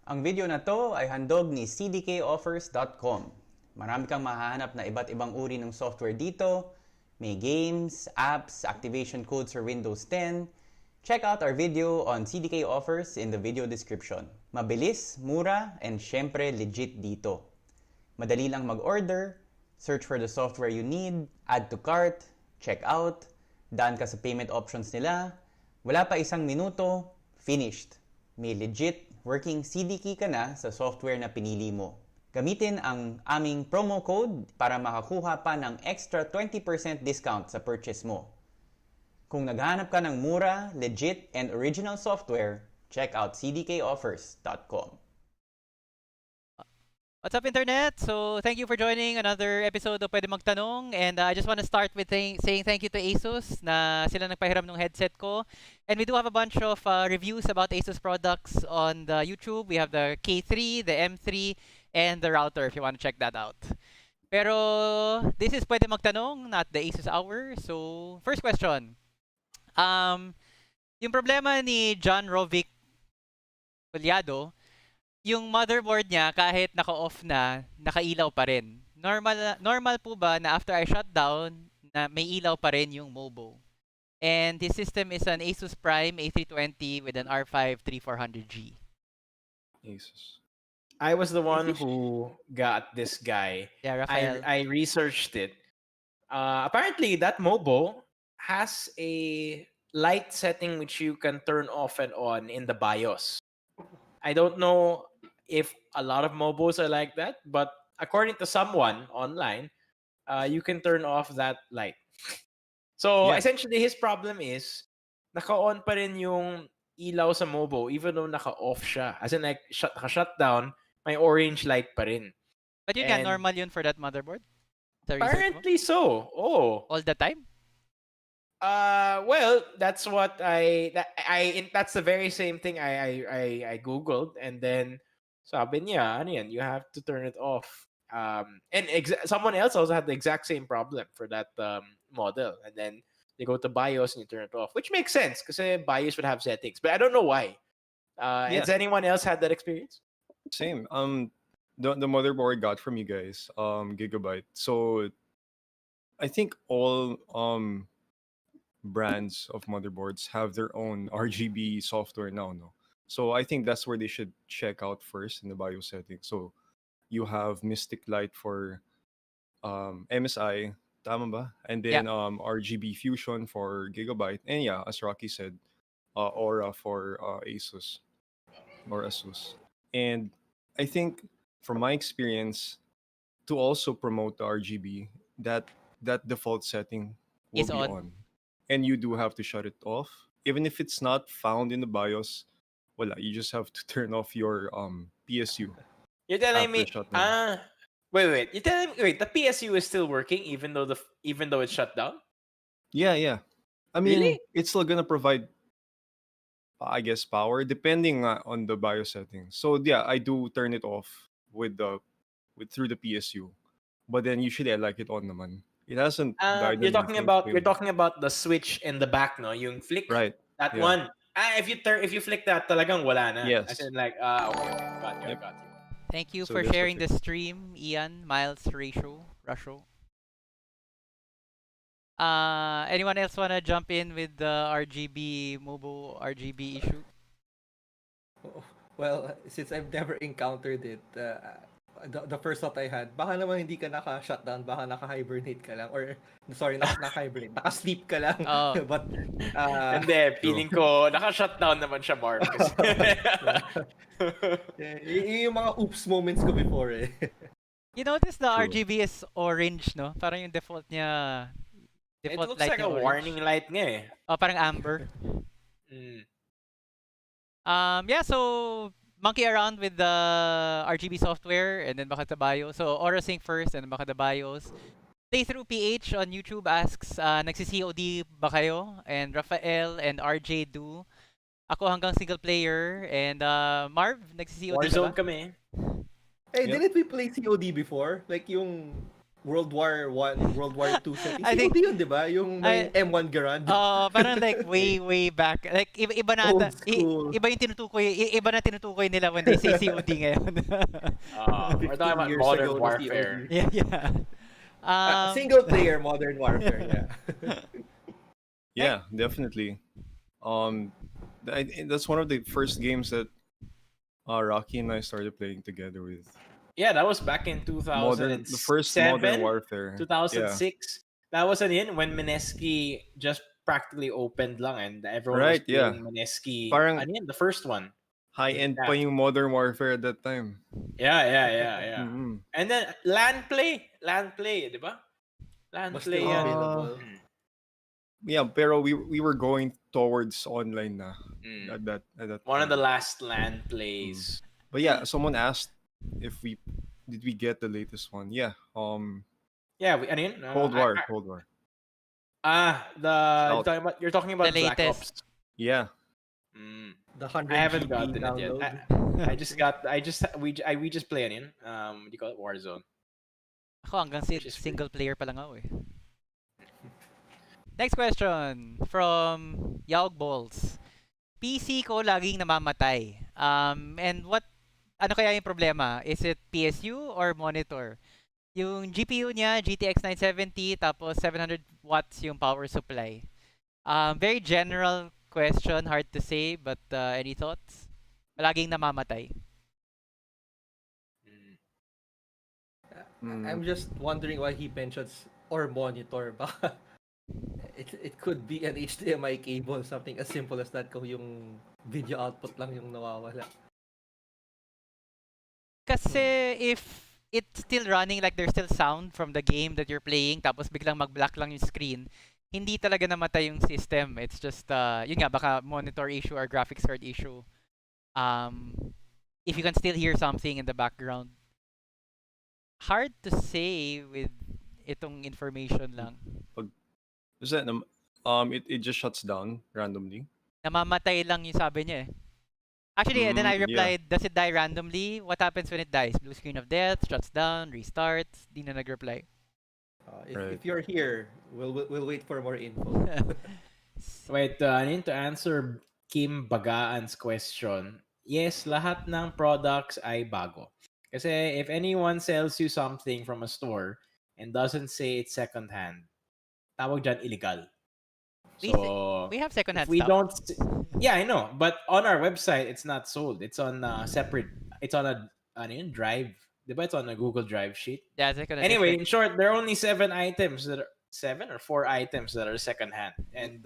Ang video na to ay handog ni cdkoffers.com. Marami kang mahahanap na iba't ibang uri ng software dito. May games, apps, activation codes for Windows 10. Check out our video on CDK offers in the video description. Mabilis, mura, and syempre legit dito. Madali lang mag-order, search for the software you need, add to cart, check out, daan ka sa payment options nila, wala pa isang minuto, finished. May legit working CD key ka na sa software na pinili mo. Gamitin ang aming promo code para makakuha pa ng extra 20% discount sa purchase mo. Kung naghahanap ka ng mura, legit, and original software, check out cdkoffers.com. What's up, Internet? So, thank you for joining another episode of Puwede Magtanong. And I just want to start with saying thank you to Asus na sila nagpahiram ng headset ko. And we do have a bunch of reviews about Asus products on the YouTube. We have the K3, the M3, and the router if you want to check that out. Pero, this is Puwede Magtanong, not the Asus Hour. So, first question. Yung problema ni John Rovic Puliado, yung motherboard niya kahit naka-off na, nakailaw pa rin. Normal po ba na after I shut down, na may ilaw pa rin yung MOBO? And this system is an Asus Prime A320 with an R5 3400G. Asus. I was the one who got this guy. Yeah, Rafael. I researched it. Apparently, that MOBO has a light setting which you can turn off and on in the BIOS. I don't know if a lot of MOBOs are like that, but according to someone online, you can turn off that light. So essentially, his problem is naka-on pa rin yung ilaw sa MOBO even though naka-off siya. As in like naka-shut down, may orange light pa rin. But yun nga, normal yun for that motherboard? Apparently so. Oh. All the time? Well, that's what that's the very same thing I googled, and then sabi niya, ano yan, you have to turn it off. And someone else also had the exact same problem for that model, and then they go to BIOS and you turn it off, which makes sense because BIOS would have settings, but I don't know why. Has anyone else had that experience? Same. The motherboard got from you guys, Gigabyte. So I think all brands of motherboards have their own RGB software now, no? So I think that's where they should check out first in the BIOS settings. So you have Mystic Light for MSI, tama ba? And then RGB Fusion for Gigabyte. And yeah, as Rocky said, Aura for Asus or Asus. And I think from my experience, to also promote the RGB, that default setting will Is be on. And you do have to shut it off. Even if it's not found in the BIOS, wala, you just have to turn off your PSU. You're telling me wait. You're telling me the PSU is still working even though it's shut down? Yeah. I mean, Really? it's still gonna provide, I guess, power depending on the BIOS settings. So yeah, I do turn it off through the PSU, but then usually I like it on naman. It hasn't died. You're talking about the switch in the back, no? Yung flick. Right. That one. If you flick that, talagang wala na. Yes. As in like, okay. Got you. Thank you So for that's sharing the the stream, Ian, Miles, Ratio. Anyone else wanna jump in with the RGB MOBO RGB issue? Well, since I've never encountered it, the first thought I had, baka naman hindi ka naka-shutdown, baka naka-hibernate ka lang, or sorry, naka-hibernate, naka-sleep ka lang. Oh. But Hindi, feeling ko naka-shutdown naman siya, Marv. yung mga oops moments ko before eh. You notice the True. RGB is orange, no? Parang yung default niya. It Default looks light like niya a orange. warning light nga eh. Oh, parang amber. Yeah, so monkey around with the RGB software and then baka the BIOS. So Aura Sync first and then baka the BIOS. Playthrough PH on YouTube asks, nagsi-COD ba kayo? And Rafael and RJ do. Ako hanggang single player. And Marv, nagsi-COD Warzone ba? kami. Hey, didn't we play COD before? Like yung World War One, World War Two setting. I think COD yun, di ba? Yung may M1 Garand. parang like way back. Like iba na Old school. iba yung tinutukoy, iba na tinutukoy nila when they say COD ngayon. We're 15 talking about years Modern ago na Warfare. COD. yeah. Single player Modern Warfare, yeah. Yeah, definitely. That's one of the first games that Rocky and I started playing together with. Yeah, that was back in The first Modern 2007, Warfare. 2006. That was when Mineski just practically opened lang and everyone was Right, yeah. playing Mineski. Parang The first one. high-end Yeah. pa yung Modern Warfare at that time. Yeah. Mhm. And then LAN play, di ba? LAN Was play still yan. available. Yeah, pero we were going towards online na Mm. at that One of the time. last LAN plays. But yeah, someone asked if we get the latest one. Yeah. Yeah, Cold War. You're talking about The Black latest. Ops. Yeah. The 100 I haven't GB gotten download. it yet. We just play what do you call it? Warzone. Ako hanggang Which is free. single player pa lang ako eh. Next question from Yaug Balls. PC ko laging namamatay. And ano kaya yung problema? Is it PSU or monitor? Yung GPU niya, GTX 970, tapos 700 watts yung power supply. Very general question, hard to say, but any thoughts? Laging namamatay. I'm just wondering why he mentions or monitor. Baka it could be an HDMI cable, something as simple as that kung yung video output lang yung nawawala. Kasi if it's still running, like there's still sound from the game that you're playing, tapos biglang mag-black lang yung screen, hindi talaga namatay yung system. It's just, yun nga, baka monitor issue or graphics card issue. If you can still hear something in the background. Hard to say with itong information lang. Is that it just shuts down randomly? Namamatay lang yung sabi niya eh. Actually, then I Yeah. replied, does it die randomly? What happens when it dies? Blue screen of death, shuts down, restarts. Di na nag-reply. Right. If you're here, we'll wait for more info. Wait, I need to answer Kim Bagaan's question. Yes, lahat ng products ay bago. Kasi if anyone sells you something from a store and doesn't say it's secondhand, tawag dyan illegal. So we have secondhand if we stuff. don't, yeah, I know, but on our website it's not sold. It's on separate. It's on a drive. Diba? It's on a Google Drive sheet. Yeah, second Anyway, edition. in short, there are only 7 or 4 items that are secondhand, and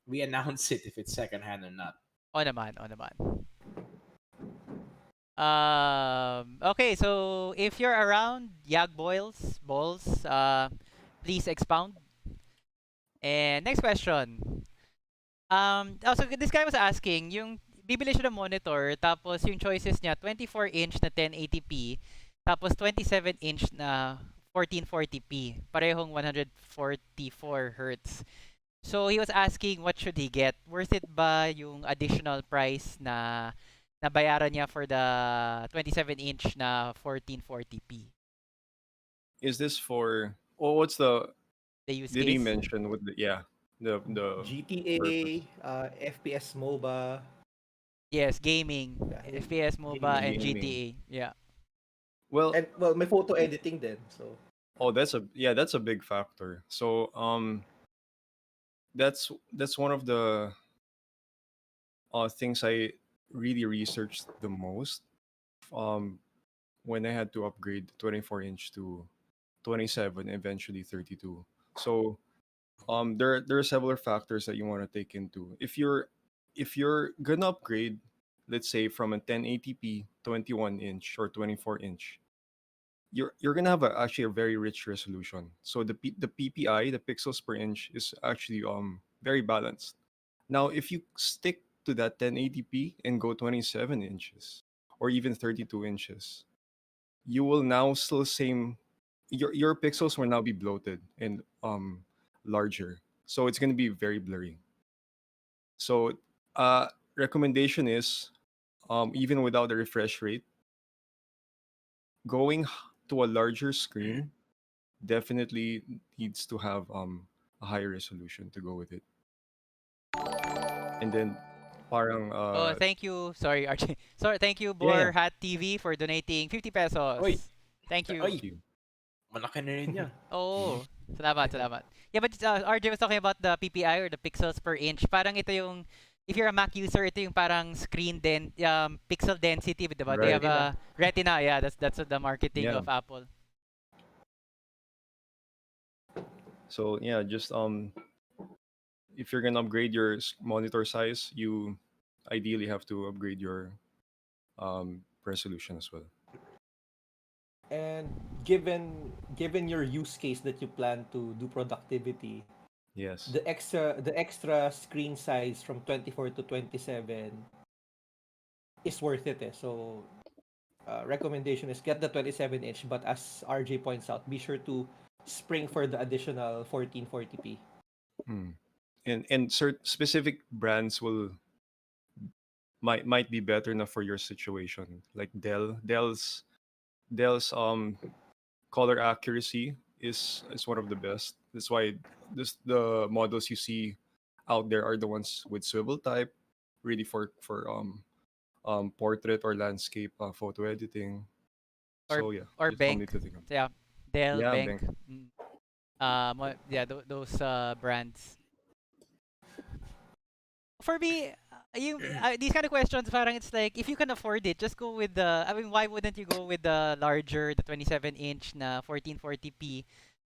we announce it if it's secondhand or not. O naman. Okay, so if you're around, Yag Balls, please expound. And next question. So this guy was asking, yung bibili siya ng monitor, tapos yung choices niya, 24-inch na 1080p, tapos 27-inch na 1440p, parehong 144 Hz. So he was asking, what should he get? Worth it ba yung additional price na nabayaran niya for the 27-inch na 1440p? Is this for what's the The use did case? he mention with the GTA, FPS MOBA. Yes, gaming, Yeah, FPS MOBA, and gaming. GTA. Yeah. well And may photo editing din. So that's a big factor. So that's one of the things I really researched the most when I had to upgrade 24-inch to 27, eventually 32. So there are several factors that you want to take into. If you're gonna upgrade, let's say from a 1080p 21-inch or 24-inch, you're gonna have actually a very rich resolution. So the PPI, the pixels per inch, is actually very balanced. Now if you stick to that 1080p and go 27 inches or even 32 inches, you will now still same your pixels will now be bloated and larger. So it's going to be very blurry. So recommendation is even without the refresh rate, going to a larger screen definitely needs to have a higher resolution to go with it. And then parang Oh, thank you. Sorry, Archie. Sorry, thank you, yeah, Borhat TV, for donating 50 pesos. Oy, Thank you. oy, thank you. malaki na rin yan. Oh, salamat, salamat. Yeah, but RJ was talking about the PPI or the pixels per inch. Parang ito yung, if you're a Mac user, ito yung parang pixel density, diba? They Right. have a Retina. Yeah, that's the marketing Yeah. of Apple. So yeah, just if you're gonna upgrade your monitor size, you ideally have to upgrade your resolution as well. And given your use case that you plan to do productivity, Yes. the extra screen size from 24 to 27 is worth it. So recommendation is get the 27-inch, but as RJ points out, be sure to spring for the additional 1440p. And specific brands might be better enough for your situation. Like Dell's color accuracy is one of the best. That's why the models you see out there are the ones with swivel type, really for portrait or landscape photo editing. So yeah, Or just something Bank. to think of. Yeah, Dell, Yeah, Bank. Bank. Yeah, those brands. For me, these kind of questions, parang it's like, if you can afford it, just go with the, I mean, why wouldn't you go with the 27-inch na 1440p?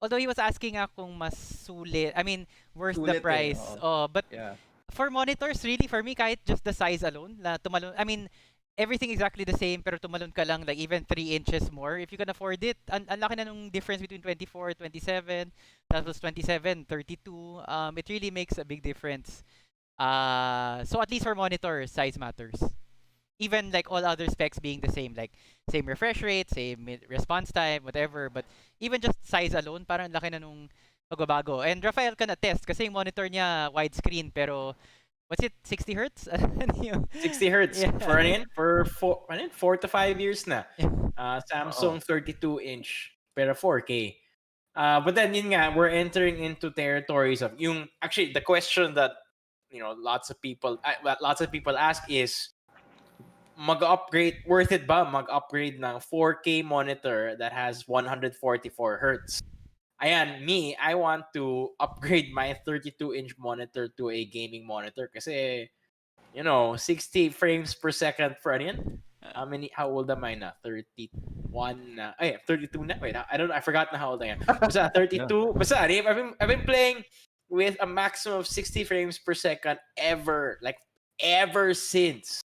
Although he was asking kung mas sulit, I mean, worth the Sulit price. But Yeah. for monitors, really, for me, kahit just the size alone, tumalon, I mean, everything exactly the same, pero tumalon ka lang, like, even 3 inches more. If you can afford it, ang laki na nung difference between 24, 27, tapos 27, 32. It really makes a big difference. So at least for monitor, size matters. Even like all other specs being the same, like same refresh rate, same response time, whatever. But even just size alone, parang laki na nung pagbabago. And Rafael can attest kasi yung monitor niya widescreen, pero what's it, 60 hertz? 60 hertz Yeah. for 4 to 5 years na. Samsung 32-inch pero 4K. But then yun nga, we're entering into territories of yung actually the question that lots of people ask is mag-upgrade, worth it ba mag-upgrade ng 4K monitor that has 144 hertz? Ayan, I want to upgrade my 32-inch monitor to a gaming monitor kasi 60 frames per second for how old am I na? 31 na. 32 na. Wait, I don't know. I forgot na how old I am. Basta 32. Basta, I've been playing with a maximum of 60 frames per second ever since.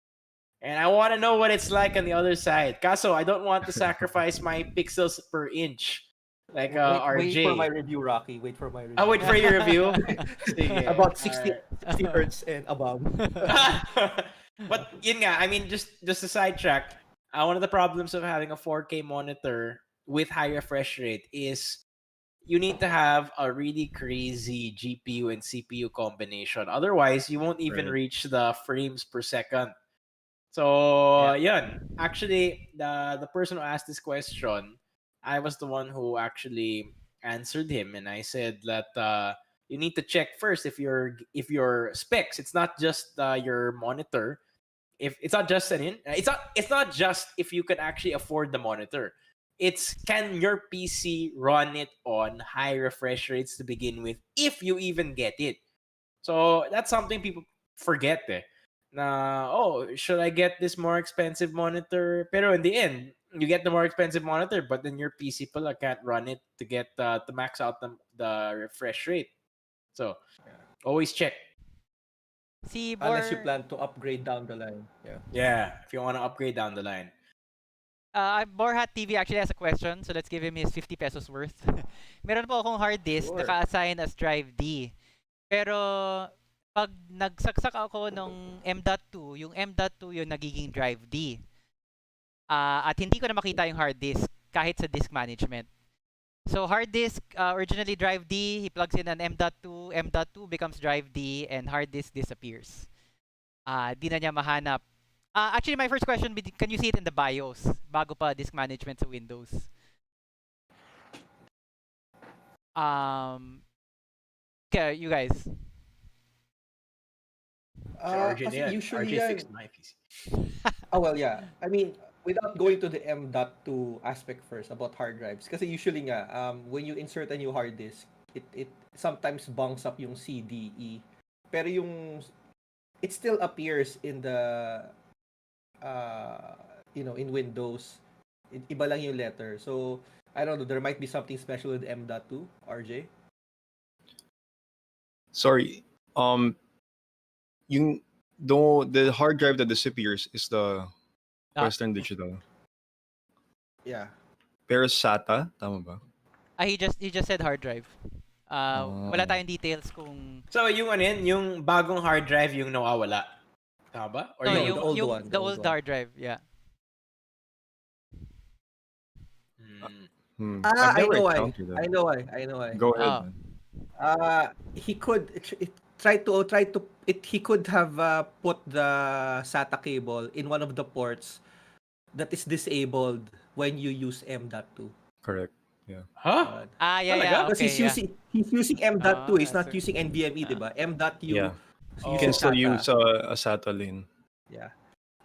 And I want to know what it's like on the other side. Kaso, I don't want to sacrifice my pixels per inch. Like RJ. Wait for my review, Rocky. Wait for my review. I'll wait for your review. Sige. About 60 hertz and above. But yun nga, I mean, just a sidetrack. One of the problems of having a 4K monitor with high refresh rate is you need to have a really crazy GPU and CPU combination. Otherwise, you won't even reach the frames per second. So, yun. Actually, the person who asked this question, I was the one who actually answered him, and I said that you need to check first if your specs. It's not just your monitor. If it's not just it's not just if you can actually afford the monitor. It's can your PC run it on high refresh rates to begin with, if you even get it. So that's something people forget. Should I get this more expensive monitor? Pero in the end, you get the more expensive monitor, but then your PC pala can't run it to get to max out the refresh rate. So always check. Unless you plan to upgrade down the line. Yeah, if you want to upgrade down the line. Borhat TV actually has a question, so let's give him his 50 pesos worth. Meron po akong hard disk, naka-assign as drive D. Pero pag nagsaksak ako nung M.2, yung M.2 yung nagiging drive D. At hindi ko na makita yung hard disk kahit sa disk management. So hard disk, originally drive D, he plugs in an M.2, M.2 becomes drive D, and hard disk disappears. Di na niya mahanap. Actually, my first question, can you see it in the BIOS bago pa disk management sa Windows? Okay, you guys. Si RJ na Kasi yan. usually RJ yan, fixed my PC. well, yeah. I mean, without going to the M.2 aspect first about hard drives, kasi usually nga, when you insert a new hard disk, it sometimes bunks up yung CDE. Pero yung, it still appears in the, in Windows. Iba lang yung letter. So, I don't know, there might be something special with M.2, RJ? Sorry. Yung the hard drive that disappears is the Western Digital. Yeah. Pero SATA, tama ba? He just said hard drive. Wala tayong details kung So, yung ano yun, yung bagong hard drive yung nawawala. Tama ba? Or no, yung- the old one, the old hard drive, yeah. I've I never know why. encountered that. I know why. I know why. Go ahead. Oh. man. He could he could have put the SATA cable in one of the ports that is disabled when you use M.2. Correct. Yeah. Huh? Yeah, Because okay, he's using M.2, he's not that's using NVMe, diba? M.U. Yeah. So You can still SATA. use a SATA lane. Yeah.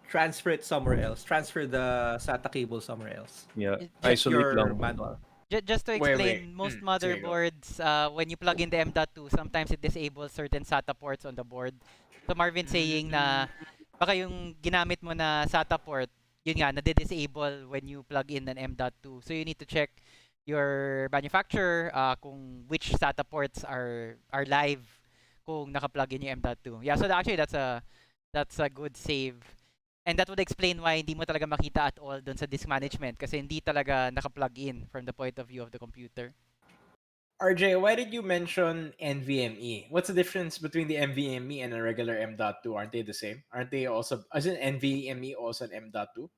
Transfer it somewhere else. Transfer the SATA cable somewhere else. Yeah. Check Isolate Your lang. manual. Just to Wait, explain, wait. most Sige, go. motherboards, when you plug in the M.2, sometimes it disables certain SATA ports on the board. So Marvin saying na baka yung ginamit mo na SATA port, yun nga, nade-disable when you plug in an M.2. So you need to check your manufacturer kung which SATA ports are live kung naka-plug in yung M.2. Yeah, so actually that's a good save. And that would explain why hindi mo talaga makita at all dun sa disk management kasi hindi talaga naka-plug in from the point of view of the computer. RJ, why did you mention NVMe? What's the difference between the NVMe and a regular M.2? Aren't they the same? Aren't they also, isn't NVMe also an M.2?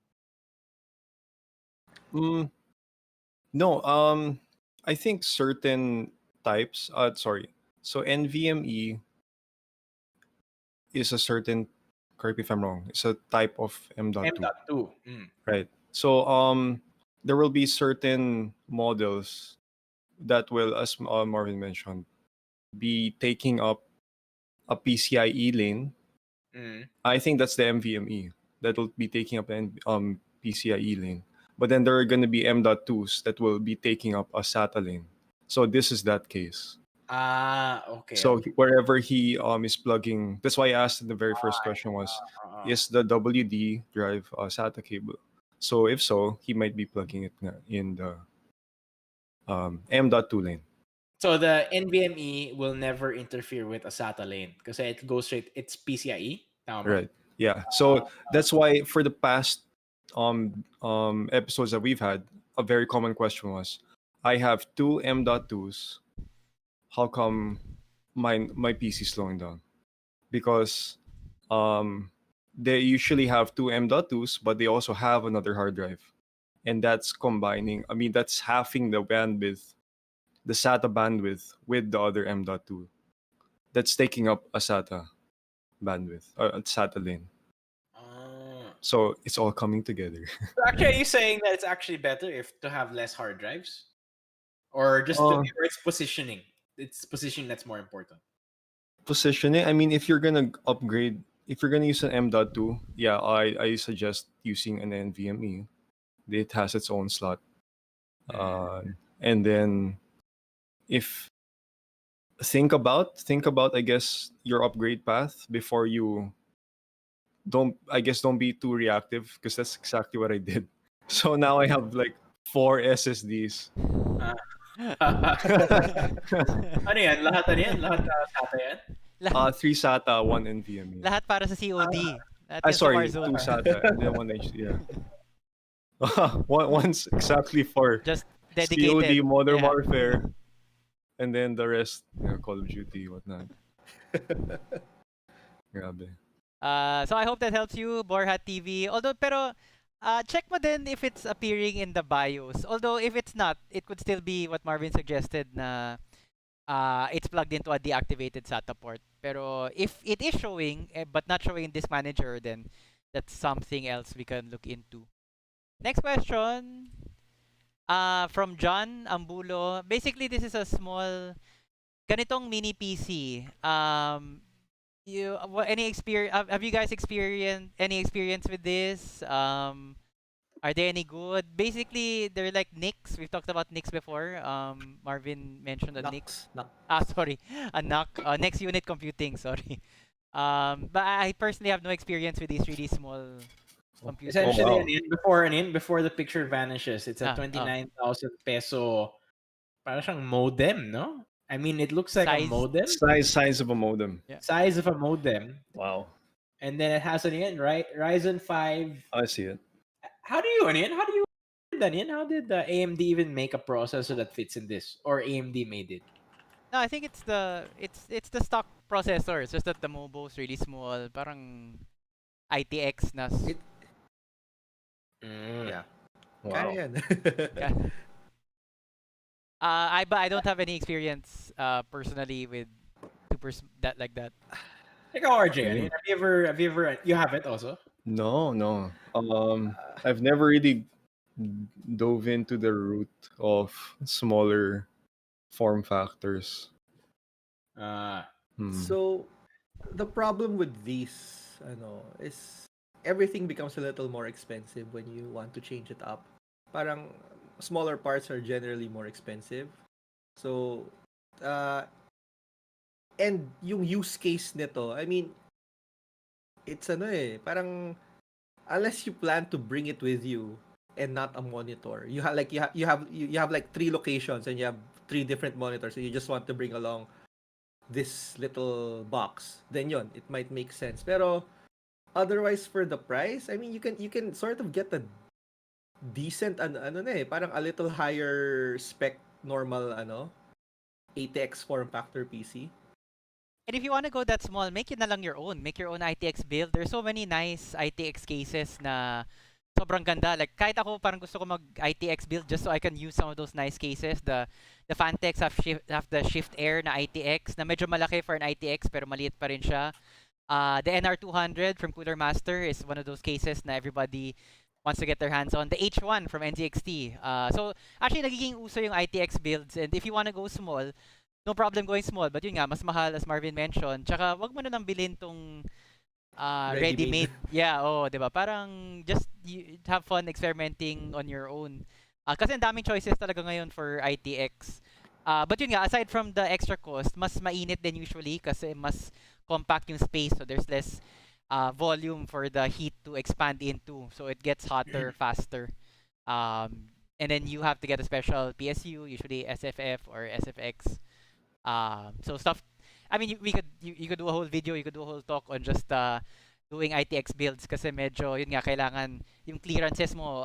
No. I think certain types. Sorry. So NVMe is a certain. Correct me if I'm wrong. It's a type of M.2. M.2. Right. So there will be certain models that will, as Marvin mentioned, be taking up a PCIe lane. I think that's the NVMe that will be taking up an PCIe lane. But then there are going to be M.2s that will be taking up a SATA lane. So this is that case. Okay. So wherever he is plugging, that's why I asked in the very first question was, is the WD drive a SATA cable? So if so, he might be plugging it in the M.2 lane. So the NVMe will never interfere with a SATA lane because it goes straight, it's PCIe. Tama ba? Right. Yeah. So that's why for the past episodes that we've had, a very common question was, I have two M.2s. How come my PC is slowing down? Because they usually have two M.2s, but they also have another hard drive. And that's combining, that's halving the bandwidth, the SATA bandwidth with the other M.2. That's taking up a SATA bandwidth, a SATA lane. So it's all coming together. So actually, are you saying that it's actually better to have less hard drives? Or just or it's positioning? It's positioning that's more important. Positioning, if you're gonna upgrade, if you're gonna use an M.2, yeah, I suggest using an NVMe. It has its own slot. And then if think about I guess your upgrade path before you don't be too reactive, because that's exactly what I did. So now I have like 4 SSDs. Ano yan? Lahat yan? Lahat SATA yan? 3 SATA, 1 NVMe. Lahat para sa COD. Sorry, 2 SATA and then 1 HD. Yeah. One's exactly for just dedicated COD, Modern Warfare, and then the rest, Call of Duty, whatnot. Grabe. So I hope that helps you, Borhat TV. Pero check mo din if it's appearing in the BIOS. Although if it's not, it could still be what Marvin suggested na it's plugged into a deactivated SATA port. Pero if it is showing but not showing in Disk Manager, then that's something else we can look into. Next question. From John Ambulo. Basically, this is a small ganitong mini PC. Any experience? Have you guys experienced any experience with this? Are they any good? Basically, they're like NICs. We've talked about NICs before. Marvin mentioned a NIC. Knox. Sorry, a NUC. Next unit computing. Sorry. But I personally have no experience with these really small computers. Essentially, wow. before the picture vanishes, it's a Ah, oh. 29,000 peso parang siyang modem, no? I mean, it looks like a Size. modem. Size of a modem. Yeah. Size of a modem. Wow. And then it has an right? Ryzen 5. I see it. How do you Daniel, how did the AMD even make a processor that fits in this? Or AMD made it? No, I think it's the stock processor. It's just that the MOBO is really small. Parang ITX na. Yeah. Wow. Kaya yan. Yeah. But I don't have any experience personally with that like that. Ikaw, RJ, have you ever you have it also? No. I've never really dove into the root of smaller form factors. So, the problem with these, is everything becomes a little more expensive when you want to change it up. Parang smaller parts are generally more expensive. So, and yung use case nito, I mean, it's parang unless you plan to bring it with you and not a monitor. You have like 3 locations and you have 3 different monitors and you just want to bring along this little box, then it might make sense. Pero otherwise, for the price, I mean, you can sort of get a decent parang a little higher spec normal ATX form factor PC. And if you want to go that small, make it na lang your own. Make your own ITX build. There's so many nice ITX cases na sobrang ganda. Like kahit ako parang gusto ko mag ITX build just so I can use some of those nice cases. The Fantex have the Shift Air na ITX na medyo malaki for an ITX pero maliit pa rin siya. The NR200 from Cooler Master is one of those cases na everybody wants to get their hands on. The H1 from NZXT. So actually nagiging uso yung ITX builds, and if you want to go small, no problem going small, but yun nga, mas mahal as Marvin mentioned. Tsaka wag mo na nang bilhin tong ready-made. Yeah, diba? Parang just have fun experimenting on your own. Kasi ang daming choices talaga ngayon for ITX. But yun nga, aside from the extra cost, mas mainit din usually kasi mas compact yung space, so there's less volume for the heat to expand into. So it gets hotter faster. And then you have to get a special PSU, usually SFF or SFX. So stuff. I mean, you could do a whole video, you could do a whole talk on just doing ITX builds kasi medyo yun nga kailangan yung clearances mo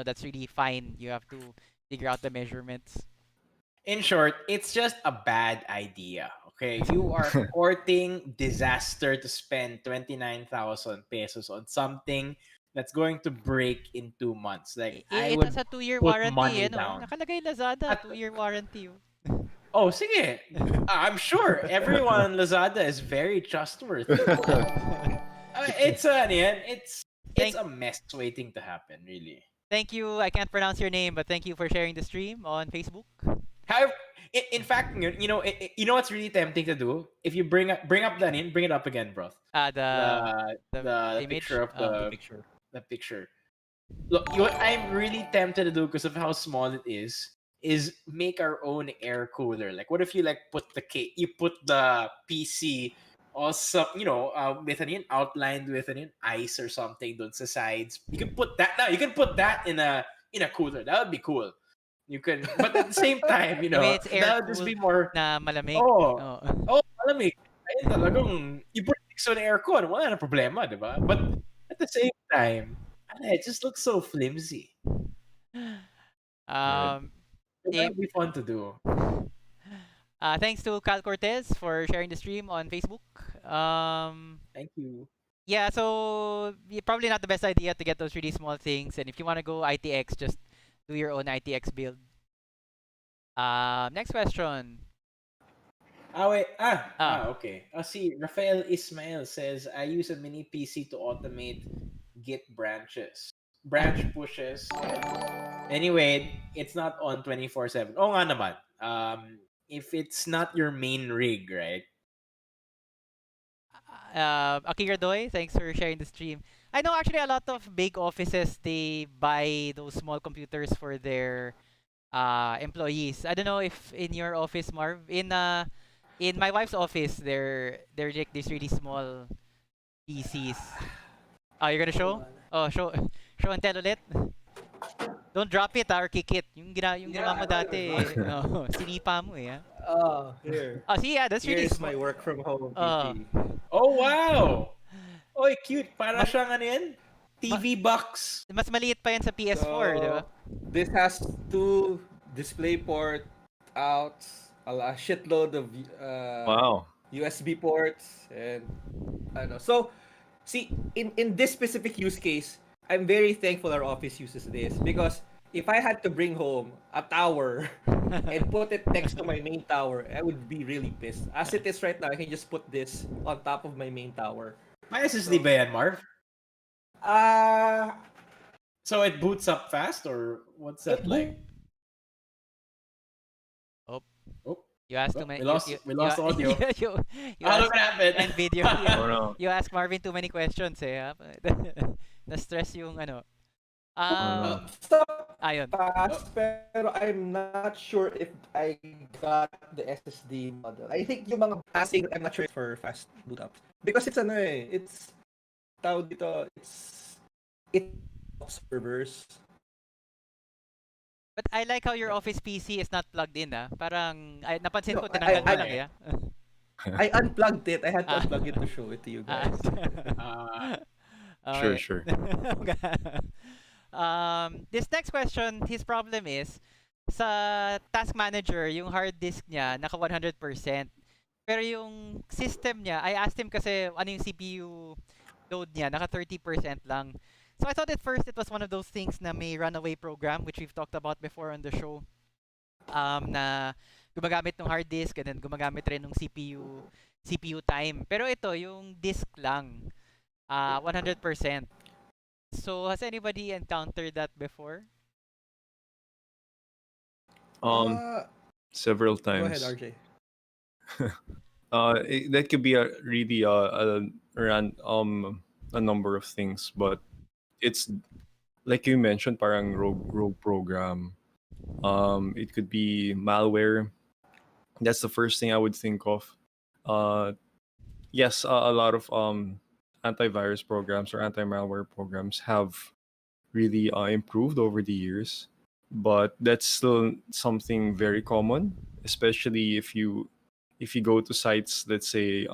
that's really fine. You have to figure out the measurements. In short, it's just a bad idea. Okay, you are courting disaster to spend 29,000 pesos on something that's going to break in 2 months. Like I It would has a 2-year put warranty, money down. Nakalagay Lazada, 2-year warranty. Oh, sige. I'm sure everyone on Lazada is very trustworthy. It's a mess waiting to happen, really. Thank you. I can't pronounce your name, but thank you for sharing the stream on Facebook. However, in fact, you know what's really tempting to do? If you bring up Danin, bring it up again, bro. The image? picture of the picture. Look, what I'm really tempted to do because of how small it is make our own air cooler. Like, what if you put the PC also, with an outlined with an ice or something on the sides. You can put that now. You can put that in a cooler. That would be cool. You can, but at the same time, it's air that would just be more na malamig. malamig. Ayun talagang you put it on aircon, wala na problema, di ba? But at the same time, it just looks so flimsy. That would be fun to do. Thanks to Cal Cortez for sharing the stream on Facebook. Thank you. Yeah, so probably not the best idea to get those really small things. And if you want to go ITX, just do your own ITX build. Next question. Wait. Okay. See, Rafael Ismail says, I use a mini PC to automate Git branches. branch pushes. Anyway, it's not on 24/7. Oh nga naman. If it's not your main rig, right? Akira Doi, thanks for sharing the stream. I know actually a lot of big offices they buy those small computers for their employees. I don't know if in your office, Marv. In my wife's office, they're like these really small PCs. Oh, you're gonna show? Oh, show and tell ulit. Don't drop it or kick it. Yung ginawa mo dati, oh, sinipa mo eh. Here. Oh, see, yeah, that's really Here's small. my work from home Oh. PC. Oh, wow! Oy, cute. Para Mas- siyang ano yan? TV box. Mas maliit pa yan sa PS4, di ba? This has 2 display port outs, a shitload of Wow. USB ports, and I know. So, see, in this specific use case, I'm very thankful our office uses this because if I had to bring home a tower and put it next to my main tower, I would be really pissed. As it is right now, I can just put this on top of my main tower. May SSD ba yan, Marv? Ah, So it boots up fast or what's that like? Oh. Oh. You asked Oh, too many. we lost audio. you Ano asked, ba happened? and video. Oh, no. You asked Marvin too many questions eh. Na-stress yung ano. no. Ayun. fast, pero I'm not sure if I got the SSD model. I think yung mga passing, I'm not sure for fast boot up. Because it's it's tawag dito, it's servers. But I like how your office PC is not plugged in ah. Parang napansin ko No, tinanggal mo I- lang eh. I unplugged it. I had to Ah. unplug it to show it to you guys. Sure, Okay. sure. This next question, his problem is sa task manager, yung hard disk niya naka 100%. Pero yung system niya, I asked him kasi ano yung CPU load niya, naka 30% lang. So I thought at first it was one of those things na may runaway program which we've talked about before on the show. Na gumagamit ng hard disk and then gumagamit rin ng CPU time. Pero ito yung disk lang. 100%. So has anybody encountered that before? Several Go ahead, times. RJ. That could be a really a number of things, but it's like you mentioned, parang rogue program. It could be malware. That's the first thing I would think of. Yes, a lot of antivirus programs or anti-malware programs have really improved over the years, but that's still something very common, especially if you go to sites, let's say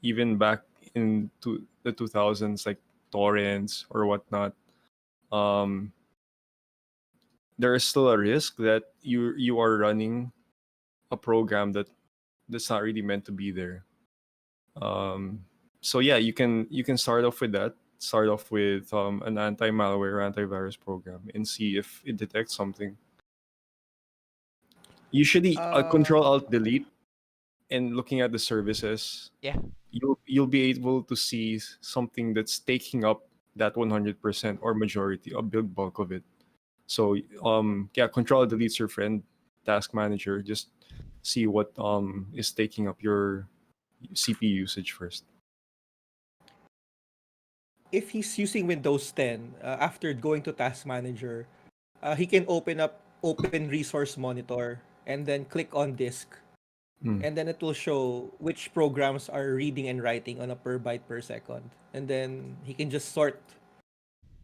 even back in the 2000s, like torrents or whatnot. There is still a risk that you are running a program that's not really meant to be there. So yeah, you can start off with that. Start off with an anti-malware, antivirus program, and see if it detects something. Usually, Control Alt Delete, and looking at the services, Yeah. you'll be able to see something that's taking up that 100% or majority, a big bulk of it. So yeah, Control Alt Delete's your friend, task manager. Just see what is taking up your CPU usage first. If he's using Windows 10, after going to Task Manager, he can open Resource Monitor and then click on disk. And then it will show which programs are reading and writing on a per byte per second. And then he can just sort.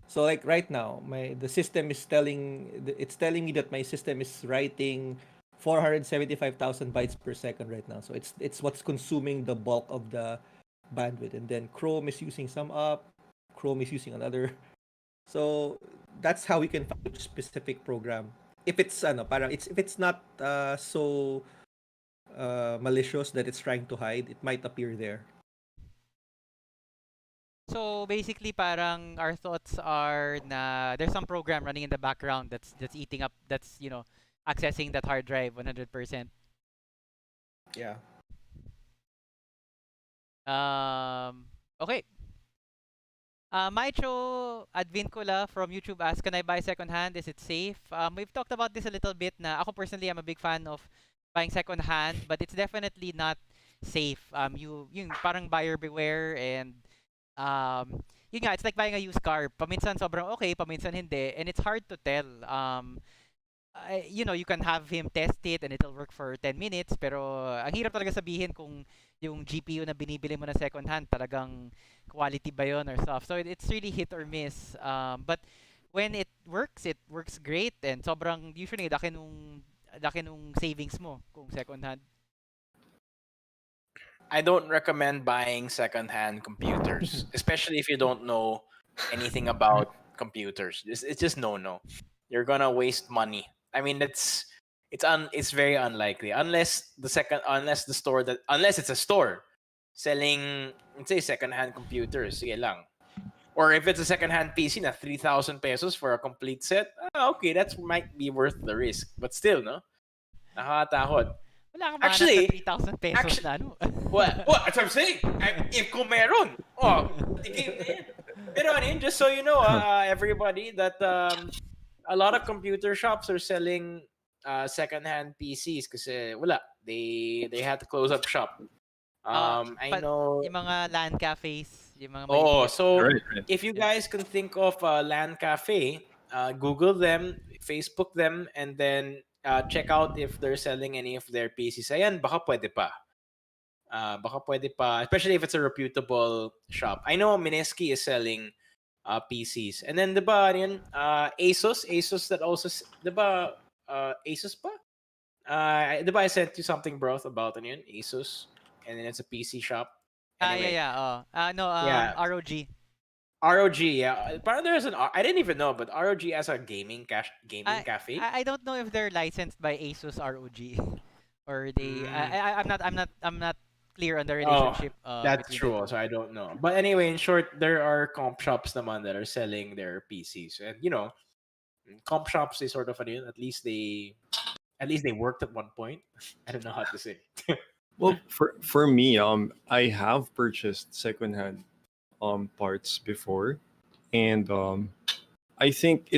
So like right now, the system is it's telling me that my system is writing 475,000 bytes per second right now. So it's what's consuming the bulk of the bandwidth. And then Chrome is using some up, Chrome is using another. So that's how we can find a specific program. If it's if it's not so malicious that it's trying to hide, it might appear there. So basically parang our thoughts are na there's some program running in the background that's eating up, that's accessing that hard drive 100%. Yeah. Okay. Maicho Advincula from YouTube asks, can I buy secondhand? Is it safe? We've talked about this a little bit na ako personally, I'm a big fan of buying secondhand, but it's definitely not safe. Yung parang buyer beware and yun nga, it's like buying a used car. Paminsan sobrang okay, paminsan hindi, and it's hard to tell. You can have him test it and it'll work for 10 minutes, pero ang hirap talaga sabihin kung yung GPU na binibili mo na second hand talagang quality ba yun or stuff. So it's really hit or miss. But when it works great and sobrang usually laki nung savings mo kung second hand. I don't recommend buying secondhand computers, especially if you don't know anything about computers. It's just no. You're gonna waste money. I mean, it's very unlikely unless it's a store selling, let's say, secondhand computers. Sige lang. Or if it's a secondhand PC na 3,000 pesos for a complete set, okay, that might be worth the risk. But still, no? Nakakatakot. Wala kang Actually, mahanap na 3,000 pesos na ano. What? That's what I'm saying. If kung meron, tigil na yan. Pero ano yun, just so you know, everybody, that a lot of computer shops are selling second-hand PCs kasi wala. They had to close up shop. I know. Yung mga LAN cafes, yung mga so Right. if you guys can think of a LAN cafe, Google them, Facebook them, and then check out if they're selling any of their PCs. Ayan, baka pwede pa. Especially if it's a reputable shop. I know Mineski is selling PCs. And then, diba, yun, Asus that also, diba, Asus pa? Diba I sent you something, bro, about yun, Asus, and then it's a PC shop. Anyway. Yeah. ROG. ROG, yeah. Parang there's I didn't even know, but ROG has a gaming cafe. I don't know if they're licensed by Asus ROG or they. I'm not clear on the relationship. That's true. So I don't know. But anyway, in short, there are comp shops naman that are selling their PCs, and comp shops, they sort of at least they worked at one point. I don't know how to say. Well, for me, I have purchased secondhand parts before, and I think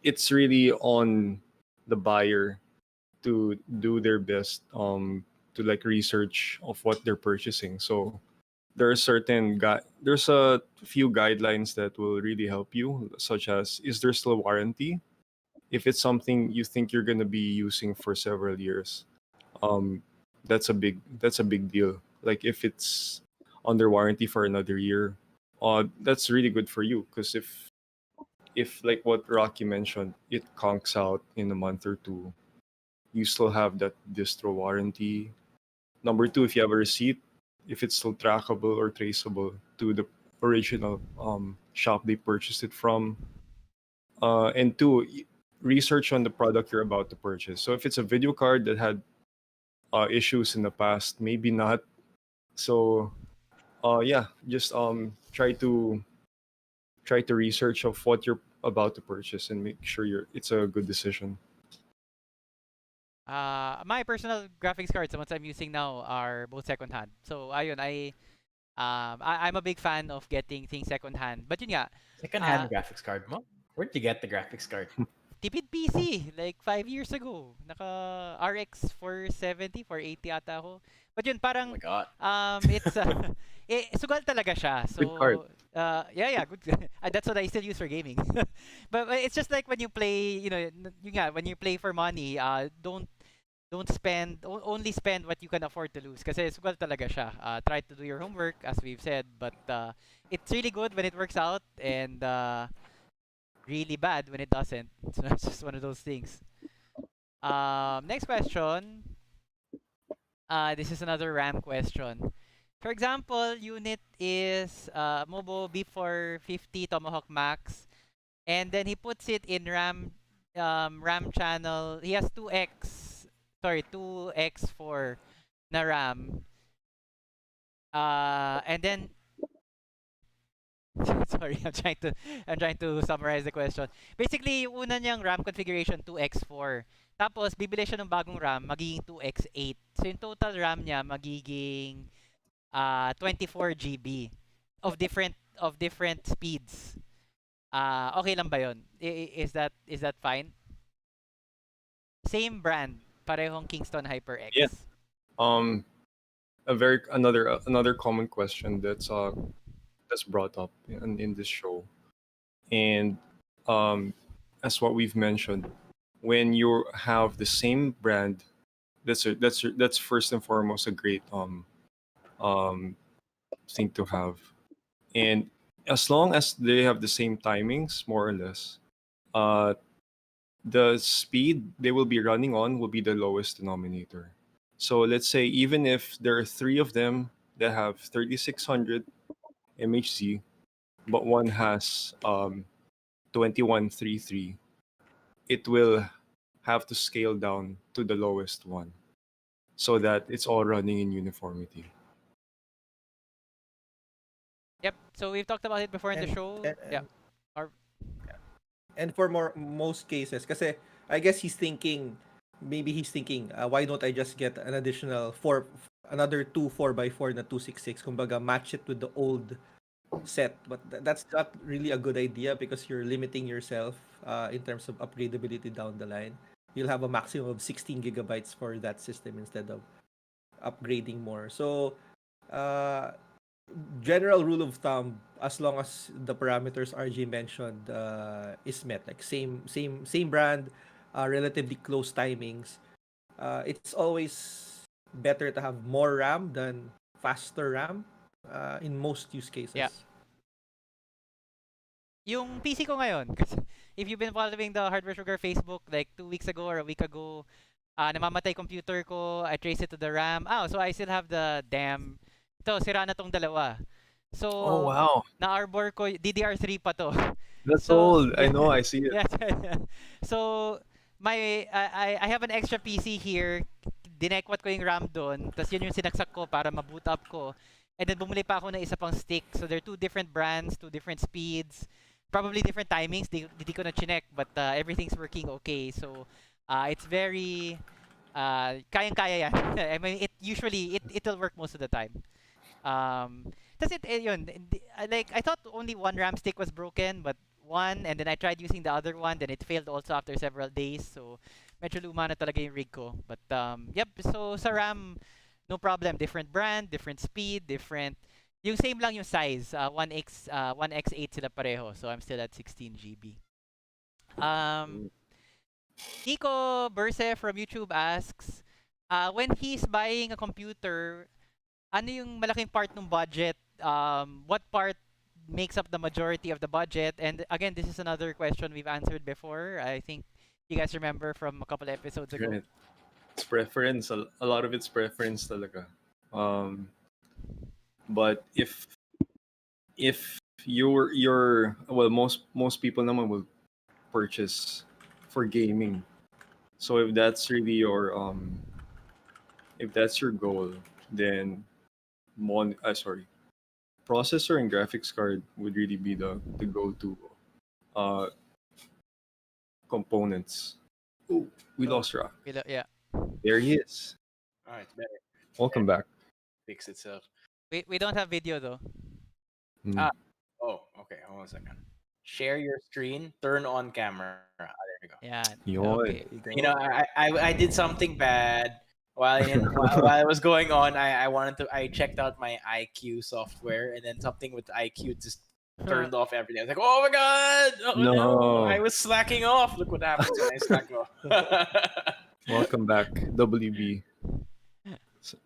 it's really on the buyer to do their best to like research of what they're purchasing. So there's a few guidelines that will really help you, such as, is there still warranty? If it's something you think you're gonna be using for several years, that's a big deal. Like if it's under warranty for another year, that's really good for you, because if like what Rocky mentioned, it conks out in a month or two, you still have that distro warranty. Number two, if you have a receipt, if it's still trackable or traceable to the original shop they purchased it from. And two, research on the product you're about to purchase. So if it's a video card that had issues in the past, maybe not. So just try to research of what you're about to purchase and make sure it's a good decision. My personal graphics cards, the ones I'm using now, are both secondhand. So ayun, I'm a big fan of getting things secondhand. But yun nga, Second-hand graphics card mo? Where'd you get the graphics card? tipid PC like 5 years ago. Naka RX 470, 480 ata ako. But yun, parang Oh my God. it's sugal talaga siya. So Good card. yeah, good. That's what I still use for gaming. But it's just like when you play, when you play for money, don't only spend what you can afford to lose kasi sugal talaga siya. Try to do your homework as we've said, but it's really good when it works out and really bad when it doesn't. So it's just one of those things. Next question. This is another RAM question. For example, unit is Mobo B450 Tomahawk Max, and then he puts it in RAM channel. He has 2x4 na RAM. And then sorry, I'm trying to summarize the question. Basically, yung una niyang RAM configuration 2x4. Tapos bibili siya ng bagong RAM magiging 2x8. So yung total RAM niya magiging 24 GB of different of different speeds. Okay lang ba yun? Is that fine? Same brand, parehong Kingston Yeah. HyperX. Um, another common question that's brought up in this show, and um, as what we've mentioned, when you have the same brand, that's first and foremost a great um thing to have, and as long as they have the same timings, more or less, uh, the speed they will be running on will be the lowest denominator. So let's say even if there are three of them that have 3600 MHz, but one has 2133, it will have to scale down to the lowest one so that it's all running in uniformity. Yep. So we've talked about it before in the And show. and, Yeah. and, Or and for most cases, kasi I guess he's thinking, why don't I just get an additional another two 4x4 na 266, kumbaga match it with the old set. But that's not really a good idea because you're limiting yourself in terms of upgradability down the line. You'll have a maximum of 16 gigabytes for that system instead of upgrading more. So, uh, general rule of thumb, as long as the parameters RG mentioned is met, like same brand, relatively close timings, it's always better to have more RAM than faster RAM in most use yeah. cases. Yung PC ko ngayon, kasi if you've been following the Hardware Sugar Facebook like 2 weeks ago or a week ago, namamatay computer ko, I trace it to the RAM. So I still have the damn, ito, sira na tong dalawa. Oh So, wow, na-arbor ko, DDR3 pa to. that's So, old. I yeah. know. I see it. Yeah. So, I have an extra PC here. Dinekwat ko yung RAM doon. Tapos yun yung sinaksak ko para ma-boot up ko. And then bumili pa ako ng isa pang stick. So, there are two different brands, two different speeds. Probably different timings. Di ko na chinek. But everything's working okay. So, it's very... kayang-kaya yan. I mean, it'll work most of the time. That's it. Yun. Like, I thought only one RAM stick was broken, but one, and then I tried using the other one, then it failed also after several days. So, medyo luma na talaga yung rig ko. But, yep. So, sa RAM, no problem. Different brand, different speed, different... Yung same lang yung size. 1x8 sila pareho. So, I'm still at 16 GB. Nico Berse from YouTube asks, when he's buying a computer, ano yung malaking part ng budget? What part makes up the majority of the budget? And again, this is another question we've answered before. I think you guys remember from a couple episodes ago. Right. It's preference. A lot of it's preference talaga. But if you're well, most people naman will purchase for gaming. So if that's really your if that's your goal, then processor and graphics card would really be the go-to uh components. Oh, we lost Rock. Yeah. There he is. Oh, it's better. Welcome back. Fix itself. We don't have video though. Mm. Oh, okay. Hold on a second. Share your screen. Turn on camera. There you go. Yeah. Yun. Okay. You know, I did something bad while I was going on. I checked out my IQ software, and then something with IQ just turned off everything. I was like, oh my god, oh no, I was slacking off. Look what happens when I slack off. Welcome back, WB.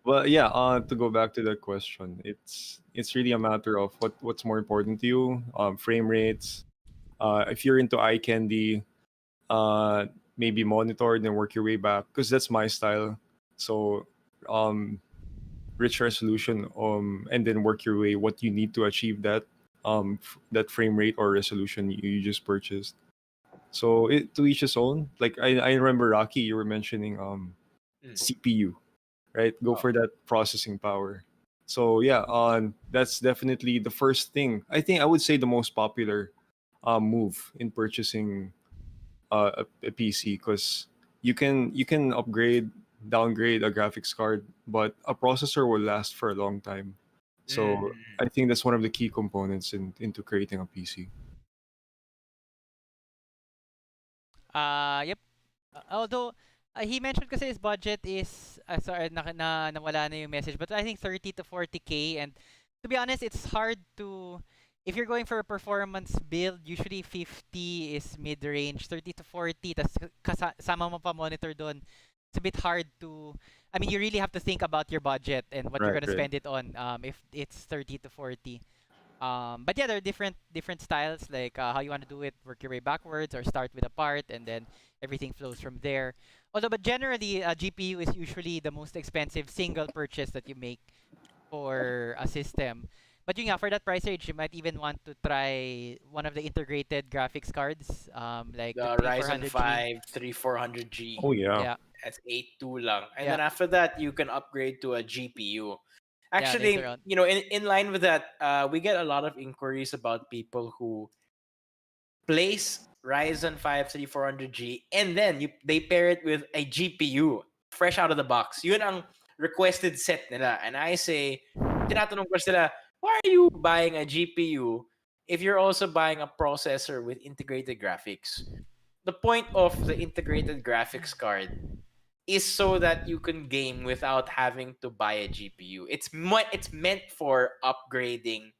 Well, yeah. To go back to that question, it's really a matter of what's more important to you. Frame rates. If you're into eye candy, maybe monitor and then work your way back, because that's my style. So, rich resolution, and then work your way what you need to achieve that that frame rate or resolution you just purchased. So to each his own. Like I remember Rocky, you were mentioning CPU, right? Go for that processing power. So yeah, that's definitely the first thing. I think I would say the most popular move in purchasing a PC, because you can upgrade, downgrade a graphics card, but a processor will last for a long time. So I think that's one of the key components into creating a PC. Yep. Although he mentioned kasi his budget is sorry nawala na yung message, but I think 30 to 40k, and to be honest it's hard to, if you're going for a performance build, usually 50 is mid-range, 30 to 40 tas kasama mo pa monitor doon. It's a bit hard to, I mean, you really have to think about your budget and what you're Right, gonna right. spend it on if it's 30 to 40. But yeah, there are different styles, like how you want to do it, work your way backwards or start with a part and then everything flows from there. Although, but generally, a GPU is usually the most expensive single purchase that you make for a system. But yun nga, for that price range, you might even want to try one of the integrated graphics cards, like the The Ryzen 3400G. 5 3400G. Oh yeah. Yeah, That's 8.2 lang. And Yeah. then after that, you can upgrade to a GPU. Yeah, Actually, later on. in line with that, we get a lot of inquiries about people who place Ryzen 5 3400G and then they pair it with a GPU fresh out of the box. Yun ang requested set nila. And I say, tinatanong ko sila, why are you buying a GPU if you're also buying a processor with integrated graphics? The point of the integrated graphics card is so that you can game without having to buy a GPU. It's meant for upgrading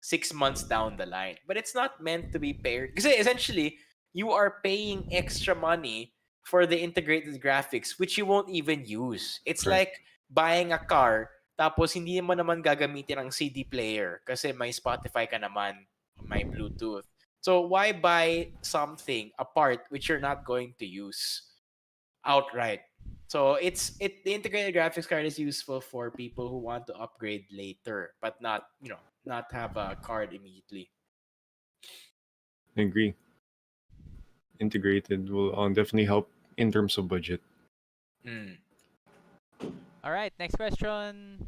6 months down the line, but it's not meant to be paired. Because essentially, you are paying extra money for the integrated graphics, which you won't even use. It's Right. like buying a car, tapos hindi mo naman gagamitin ang CD player kasi may Spotify ka naman, may Bluetooth. So why buy something, a part, which you're not going to use outright? So the integrated graphics card is useful for people who want to upgrade later, but not not have a card immediately. I agree. Integrated will definitely help in terms of budget. All right, next question.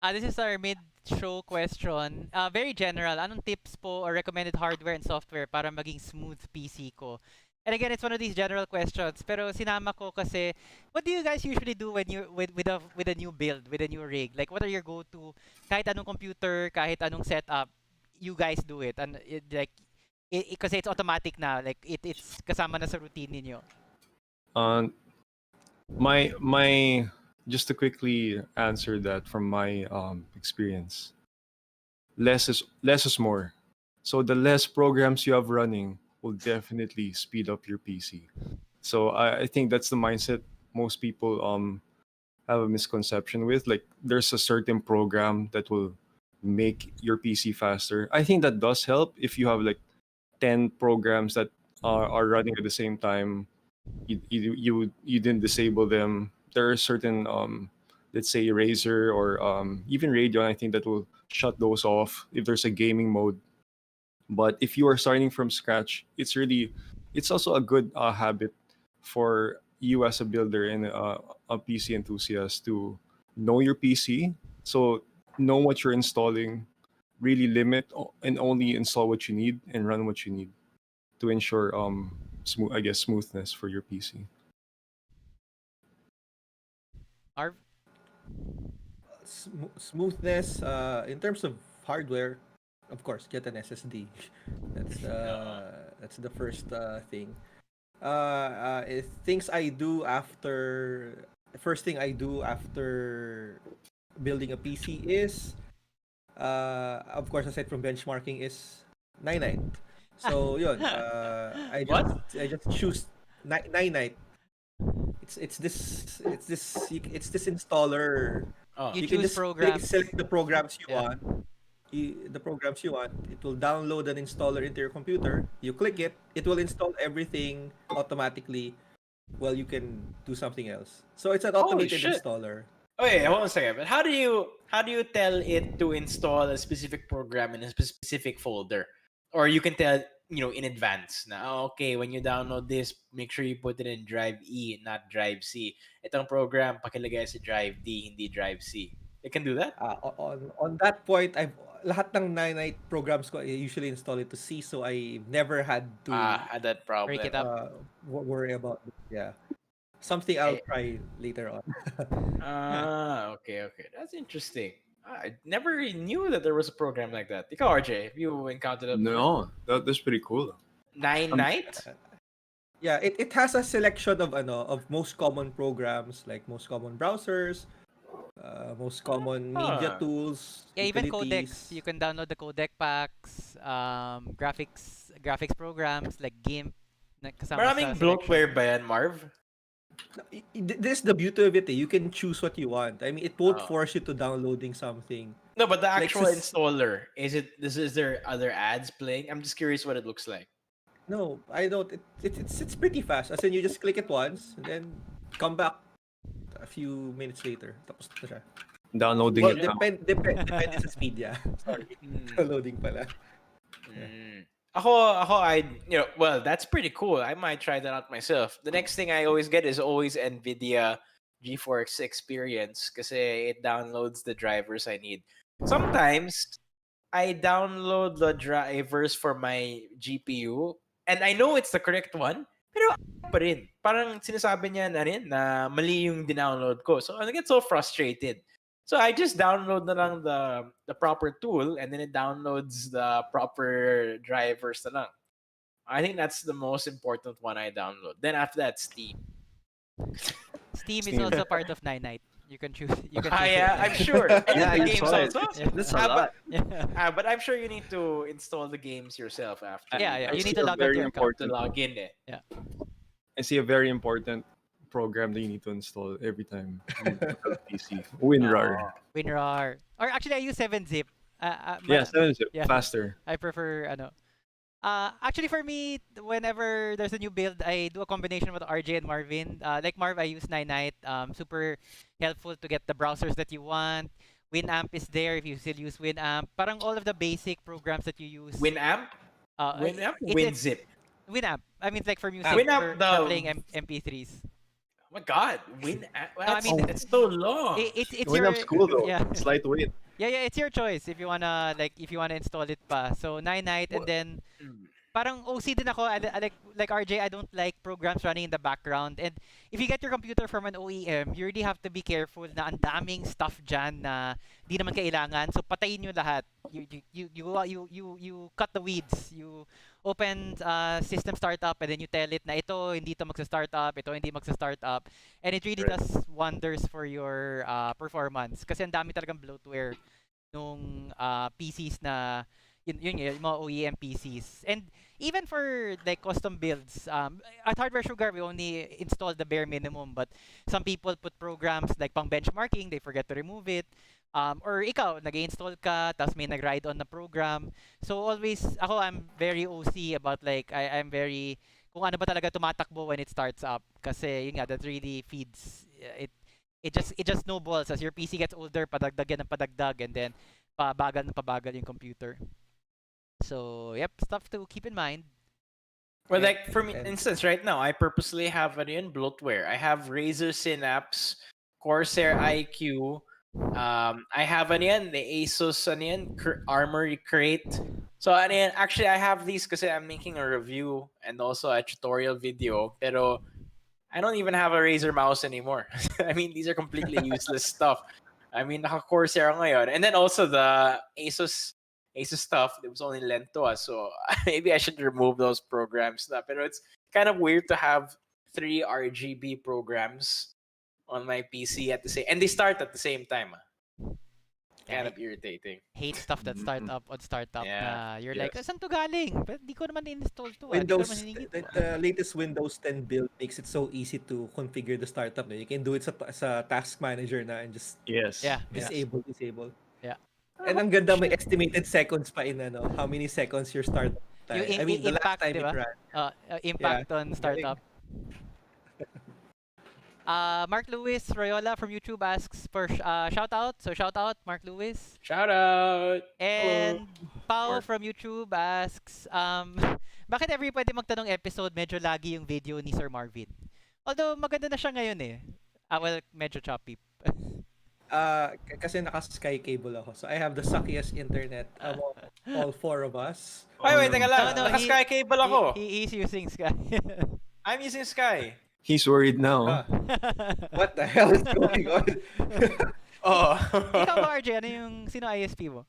This is our mid-show question. Very general. Anong tips po or recommended hardware and software para maging smooth PC ko? And again, it's one of these general questions. Pero sinama ko kasi, what do you guys usually do when you with a new build, with a new rig? Like, what are your go-to? Kahit anong computer, kahit anong setup, you guys do it. And kasi it's automatic na. Like, it's kasama na sa routine ninyo. My just to quickly answer that from my experience, less is more. So the less programs you have running will definitely speed up your PC. So I think that's the mindset most people have a misconception with. Like, there's a certain program that will make your PC faster. I think that does help if you have like 10 programs that are running at the same time. You didn't disable them. There are certain let's say Razer or even Radeon, I think, that will shut those off if there's a gaming mode. But if you are starting from scratch, it's also a good habit for you as a builder and a PC enthusiast to know your PC. So know what you're installing, really limit and only install what you need and run what you need to ensure smoothness for your PC. Smoothness in terms of hardware, of course, get an SSD. That's the first thing. Things I do after first thing I do after building a PC is of course, aside from benchmarking, is Ninite. So yun, I just choose Ninite. It's this installer. Oh, You You can choose just programs. select the programs you Yeah. want. The programs you want. It will download an installer into your computer. You click it. It will install everything automatically. Well, you can do something else. So it's an Holy automated shit. installer. Okay, hold on a second. But how do you tell it to install a specific program in a specific folder, or you can tell in advance? Now, okay, when you download this, make sure you put it in drive E, not drive C. Itong program pakilagay sa drive D, hindi drive C. It can do that. On that point, lahat ng Ninite programs ko, I usually install it to C, so I never had to Had that problem. Break it up. worry about it. Yeah. something I'll try later on. Okay. That's interesting. I never knew that there was a program like that. Ikaw, RJ, have you encountered it before? No, that's pretty cool. Ninite? Yeah, it has a selection of most common programs, like most common browsers, most common media Ah. tools, Yeah, even utilities. codecs. You can download the codec packs, graphics programs like GIMP. Na kasama Maraming sa bloatware selection. ba yan, Marv? This is the beauty of it. You can choose what you want. I mean, it won't Oh. force you to downloading something. No, but the Like, actual sus- installer, is there other ads playing? I'm just curious what it looks like. No, I don't. It's pretty fast. As in, you just click it once, and then come back a few minutes later. Tapos na siya. Downloading Well, it now. depende sa speed, yeah. Sorry. Mm. Downloading pala. Mm. Well, that's pretty cool. I might try that out myself. The next thing I always get is always NVIDIA GeForce Experience kasi it downloads the drivers I need. Sometimes I download the drivers for my GPU and I know it's the correct one, pero pa rin. Parang sinasabi niya na rin na mali yung dinownload ko. So I get so frustrated. So I just download na lang the proper tool and then it downloads the proper drivers na lang. I think that's the most important one I download. Then after that, Steam. Steam is Steam. also part of Ninite. You can choose. You can Ah, choose yeah, it. I'm sure. Yeah, The I games saw it. also. Yeah. That's a Ah, lot. Yeah. But I'm sure you need to install the games yourself after. Yeah, I you need see to a log into very your account. To important. log in eh. I see a very important program that you need to install every time you boot up PC. WinRAR. WinRAR. Or actually, I use 7-zip. Yeah, 7-zip, yeah. faster. I prefer actually for me, whenever there's a new build, I do a combination with RJ and Marvin. Like Marv, I use Ninite. Super helpful to get the browsers that you want. Winamp is there if you still use Winamp. Parang all of the basic programs that you use. Winamp? Winamp? It's WinZip. Winamp. I mean, it's like for music, Winamp, for playing MP3s. Oh my god, Winamp. No, I mean, it's so long. It's Winamp's your cool though. yeah. It's lightweight. Yeah, it's your choice if you wanna install it pa. So Ninite and then Mm. parang OC din ako. I like RJ, I don't like programs running in the background. And if you get your computer from an OEM, you really have to be careful na ang daming stuff dyan na di naman kailangan. So patayin nyo lahat. You cut the weeds. You open system startup and then you tell it na ito hindi to magsa-startup, ito hindi magsa-startup. And it really Right. does wonders for your performance. Kasi ang dami talagang bloatware nung PCs na yung mga OEM PCs. And even for like custom builds, at Hardware Sugar, we only install the bare minimum. But some people put programs like pang benchmarking, they forget to remove it. Or ikaw, nag-install ka, tapos may nag-ride on na program. So always, I'm very OC about like, I'm very, kung ano ba talaga tumatakbo when it starts up. Kasi yun nga, that really feeds, it just snowballs as your PC gets older, padagdag yan ng padagdag, and then pabagal yung computer. So, yep, stuff to keep in mind. Well, Yeah, like for me, and- instance, right now, I purposely have bloatware. I have Razer Synapse, Corsair IQ. I have the Asus Armory Crate. So actually, I have these because I'm making a review and also a tutorial video. Pero I don't even have a Razer mouse anymore. I mean, these are completely useless stuff. I mean, naka-Corsair ngayon. And then also the Asus stuff that was only lent to us. So maybe I should remove those programs. But it's kind of weird to have 3 RGB programs on my PC at the same, and they start at the same time. Kind of irritating. Hate stuff that start up on startup Yeah, na you're like, yes. saan to galing? But di ko naman in-install to. Di ko Windows, naman hinigit. the latest Windows 10 build makes it so easy to configure the startup. You can do it sa task manager na and just Yes. Yeah. disable. Yeah. And ang ganda, may estimated seconds pa in how many seconds your startup time. Yung I mean, the last impact, time di ba? it ran. Impact on startup. Mark Lewis Royola from YouTube asks for shout out. So shout out, Mark Lewis. Shout out! And Pao Mark. from YouTube asks, bakit every pwede magtanong episode medyo lagi yung video ni Sir Marvin? Although maganda na siya ngayon eh. Well, medyo choppy. Kasi naka-sky cable ako. So I have the suckiest internet among all 4 of us. Wait, teka lang. No, Naka-Sky cable ako. He's using Sky. I'm using Sky. He's worried now. Ah, what the hell is going on? Oh. Ikaw ba, RJ, sino ISP mo?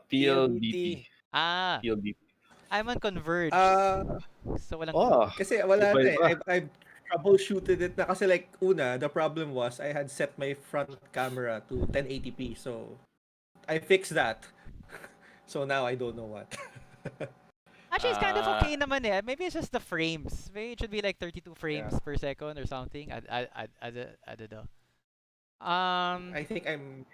PLDT. Ah, PLDT. I'm on Converge. Ah, So walang Oh, kasi wala na eh. iba-iba. I've troubleshooted it na kasi like una, the problem was I had set my front camera to 1080p. So I fixed that. So now I don't know what. Actually, it's kind of okay naman eh. Maybe it's just the frames. Maybe it should be like 32 frames Yeah. per second or something. I don't know. I think I'm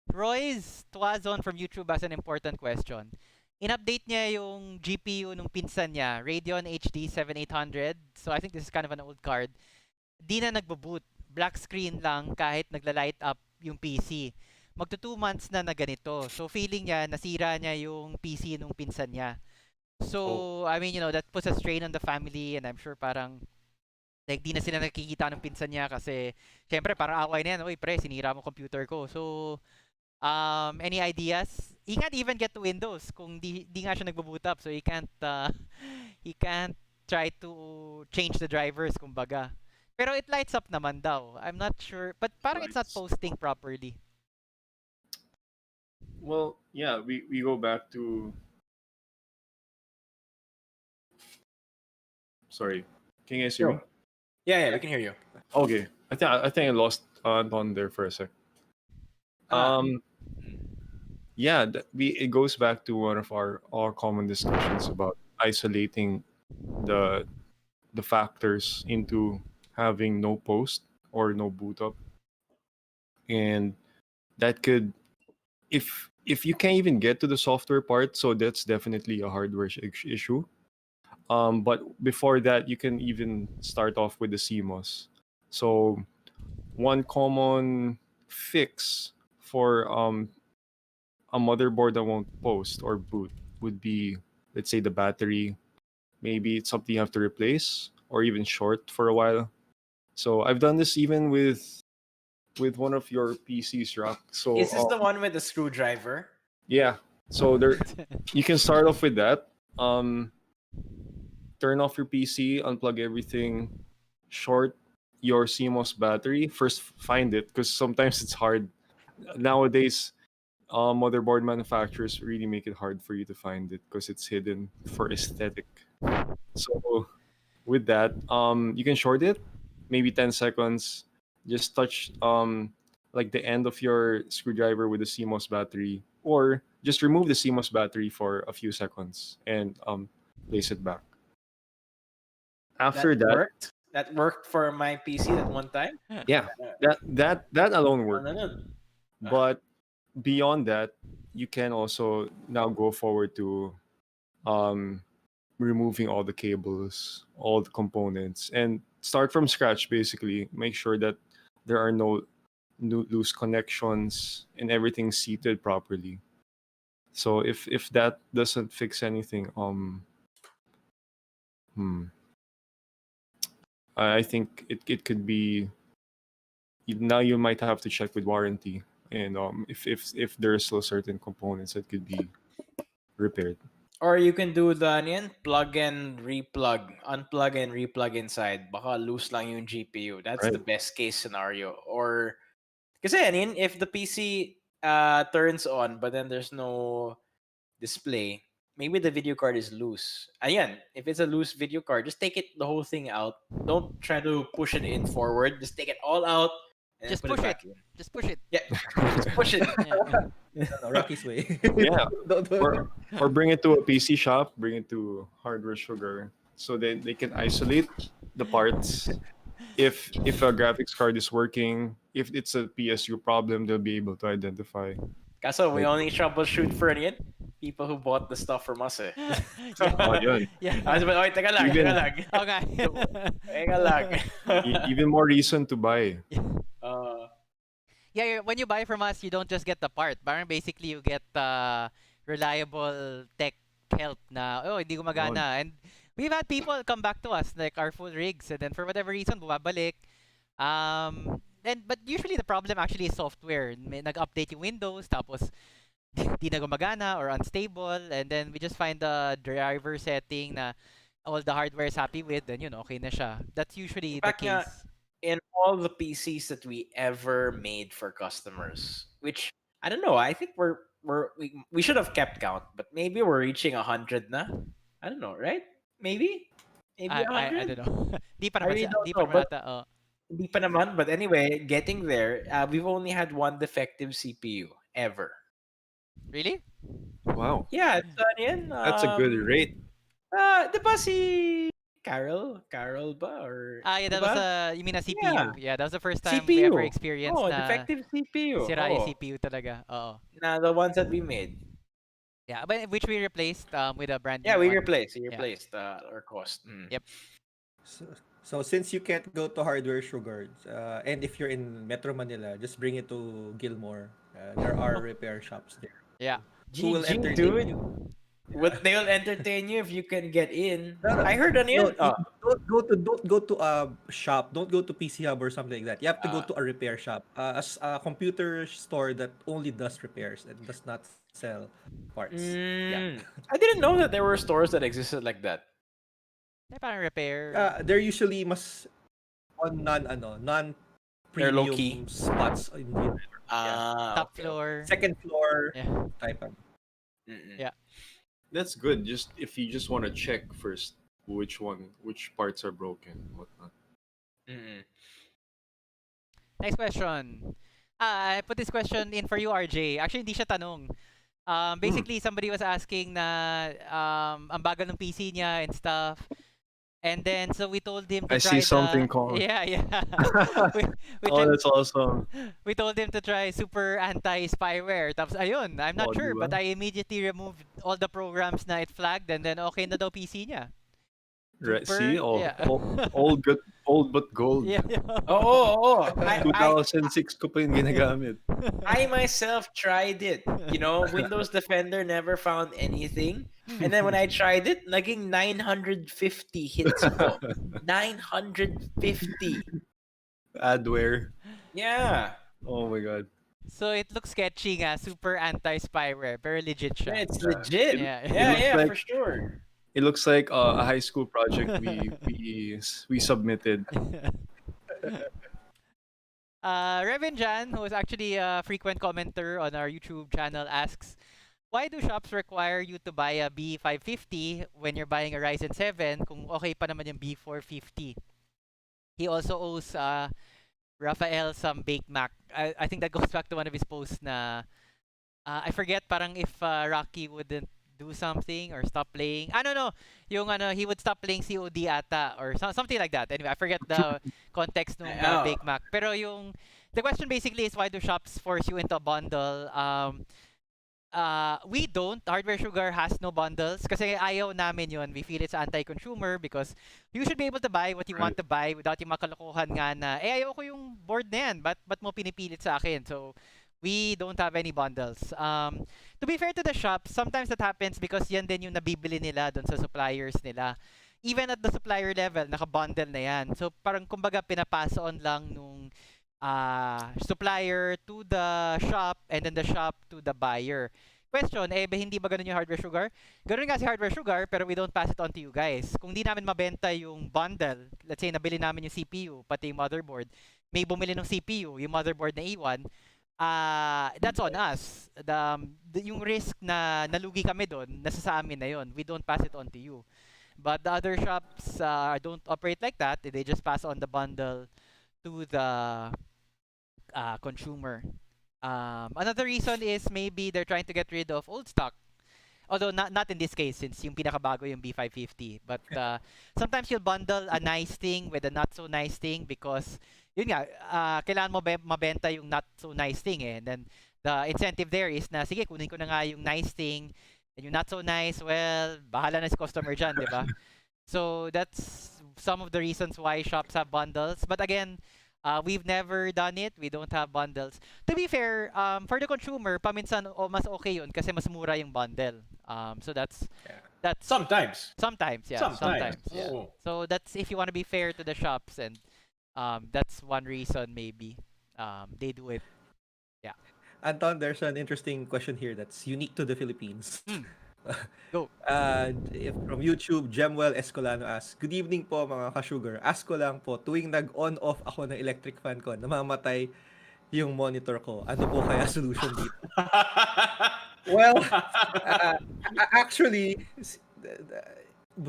Roy's Twazon from YouTube has an important question. In-update niya yung GPU nung pinsan niya, Radeon HD700. So I think this is kind of an old card. Di na nagbo-boot. Black screen lang kahit nagla-light up yung PC. Magto 2 months na ganito. So feeling niya, nasira niya yung PC nung pinsan niya. So, I mean, that puts a strain on the family and I'm sure parang like di na sila nakikita ng pinsan niya kasi syempre parang away na yan. Uy, pre, sinira mo computer ko. So, any ideas? He can't even get to Windows kung di nga siya nagbo-boot up. So, he can't try to change the drivers, kumbaga. Pero it lights up naman daw. I'm not sure. But parang it's not posting properly. Well, yeah, we go back to. Sorry, can you guys hear me? Yeah, we can hear you. Okay, I think I lost Anton there for a sec. Yeah, it goes back to one of our common discussions about isolating the factors into having no post or no boot up, and that could, if you can't even get to the software part, so that's definitely a hardware issue. But before that, you can even start off with the CMOS. So one common fix for a motherboard that won't post or boot would be, let's say, the battery. Maybe it's something you have to replace or even short for a while. So I've done this even with one of your PCs, Rock. So Is this the one with the screwdriver? yeah. So there, you can start off with that. Turn off your PC, unplug everything, short your CMOS battery. First, find it because sometimes it's hard. Nowadays, motherboard manufacturers really make it hard for you to find it because it's hidden for aesthetic. So with that, you can short it, maybe 10 seconds. Just touch like the end of your screwdriver with the CMOS battery, or just remove the CMOS battery for a few seconds and place it back. After that, that worked for my PC at one time. yeah, that alone worked. No. But beyond that, you can also now go forward to removing all the cables, all the components, and start from scratch. Basically, make sure that there are no loose connections and everything's seated properly. So if that doesn't fix anything, I think it could be, now you might have to check with warranty, and if there's still certain components that could be repaired. Or you can do the plug and replug, unplug and replug inside. Baka loose lang yung GPU. That's Right. the best case scenario. Or kasi if the PC turns on but then there's no display, maybe the video card is loose. Ayan, if it's a loose video card, just take the whole thing out. Don't try to push it in forward. Just take it all out and Just then put push it it. back in. Just push it. Yeah, just push it. no, Rocky's way. Yeah. Don't- Or bring it to a PC shop, bring it to Hardware Sugar, so that they can isolate the parts. If a graphics card is working, if it's a PSU problem, they'll be able to identify. Kaso we only troubleshoot for people who bought the stuff from us eh. Oh, yun. Yeah. I was like, "Oy, teka lang, Even- teka lang. Okay. Teka lang." Even more reason to buy. Yeah, when you buy from us, you don't just get the part. Parang basically you get reliable tech help na, hindi gumagana. And we've had people come back to us, like our full rigs, and then for whatever reason, bumabalik. But usually the problem actually is software. May nag-update yung Windows, tapos di na gumagana or unstable, and then we just find the driver setting na, all the hardware is happy with, then yun, okay na siya. That's usually In the fact nga, case. in all the PCs that we ever made for customers, which I don't know, I think we should have kept count, but maybe we're reaching 100 na. I don't know, right? Maybe I 100. don't know. Di pa I naman really siya. don't Di pa know, naman but ata. Oh. hindi pa naman. But anyway, getting there, we've only had one defective CPU ever. Really? Wow, Yeah, it's ano yan? that's a good rate. Di ba si Carol ba? Or, Yeah, di that was ba? you mean a Yeah, CPU. Yeah, that was the first time we ever CPU. experienced Oh, na defective CPU. sira yung Oh, CPU talaga. Oo. na the ones that we made. Yeah, but which we replaced with a brand Yeah, new we one. replaced. Yeah. Our cost. Mm. Yep. So since you can't go to Hardware Sugar, and if you're in Metro Manila, just bring it to Gilmore. There are repair shops there. Yeah. Who will GG, entertain dude. you? What they'll entertain you if you can get in. No, no. I heard on No, yun. Oh, don't go to a shop. Don't go to PC Hub or something like that. You have to go Ah. to a repair shop, a computer store that only does repairs and does not sell parts. Yeah. I didn't know that there were stores that existed like that. Parang repair. They're usually on They're low-key. non-premium spots in the Top Okay. floor. second floor Yeah. type of. Mm-mm. Yeah. That's good. Just if you just want to check first which parts are broken, whatnot. Mm-mm. Next question. I put this question in for you, RJ. Actually, hindi siya tanong. Basically, somebody was asking na ang bagal ng PC niya and stuff. And then, so we told him to I try see something called. Yeah. we, we, Oh, tri- that's awesome. we told him to try super anti spyware. Tapos ayun, I'm not Oh, sure, diba? but I immediately removed all the programs na it flagged and then okay na daw PC niya. Right? Super, See, yeah. old but gold. Yeah. Oh. 2006 ko pa yung ginagamit. I myself tried it. You know, Windows Defender never found anything. And then when I tried it, naging 950 hits ko. 950. Adware. Yeah. Oh my god. So it looks sketchy nga, super anti spyware, pero legit siya. It's legit. Yeah. Yeah, like- for sure. It looks like a high school project we submitted. Revan Jan, who is actually a frequent commenter on our YouTube channel, asks, why do shops require you to buy a B550 when you're buying a Ryzen 7 kung okay pa naman yung B450? He also owes Rafael some baked mac. I think that goes back to one of his posts na I forget parang if Rocky wouldn't do something or stop playing. No. Yung he would stop playing COD ata or something like that. Anyway, I forget the context ng Oh. Bake Mac. Pero the question basically is why do shops force you into a bundle? We don't. Hardware Sugar has no bundles kasi ayaw namin yun. We feel it's anti-consumer because you should be able to buy what you want to buy without yung makalokohan nga na, ayaw ko yung board na yan. Ba't mo pinipilit sa akin? So, we don't have any bundles. To be fair to the shops, sometimes that happens because yan din yung nabibili nila doon sa suppliers nila. Even at the supplier level, naka-bundle na yan. So parang kumbaga pinapasa on lang nung supplier to the shop and then the shop to the buyer. Question, hindi ba ganun yung Hardware Sugar? Ganun nga si Hardware Sugar pero we don't pass it on to you guys. Kung di namin mabenta yung bundle, let's say nabili namin yung CPU, pati yung motherboard, may bumili ng CPU, yung motherboard na iwan, that's on us. Yung risk na nalugi kami doon, nasa sa amin na yun. We don't pass it on to you. But the other shops don't operate like that. They just pass on the bundle to the consumer. Another reason is maybe they're trying to get rid of old stock. Although not in this case since yung pinakabago yung B550. But sometimes you'll bundle a nice thing with a not so nice thing because yun nga, kailangan mo mabenta yung not so nice thing eh. And then the incentive there is na sige, kunin ko na nga yung nice thing and yung not so nice, well, bahala na si customer dyan, di ba? So that's some of the reasons why shops have bundles. But again, we've never done it. We don't have bundles. To be fair, for the consumer, paminsan mas okay yun kasi mas mura yung bundle. So that's Sometimes. Sometimes. Yeah. Oh. So that's if you want to be fair to the shops and that's one reason maybe they do it. Yeah. Anton, there's an interesting question here that's unique to the Philippines. Go. If from YouTube, Gemwell Escolano asks, "Good evening po mga ka-sugar. Ask ko lang po, tuwing nag-on-off ako ng electric fan ko, namamatay yung monitor ko. Ano po kaya solution dito?" Well, actually,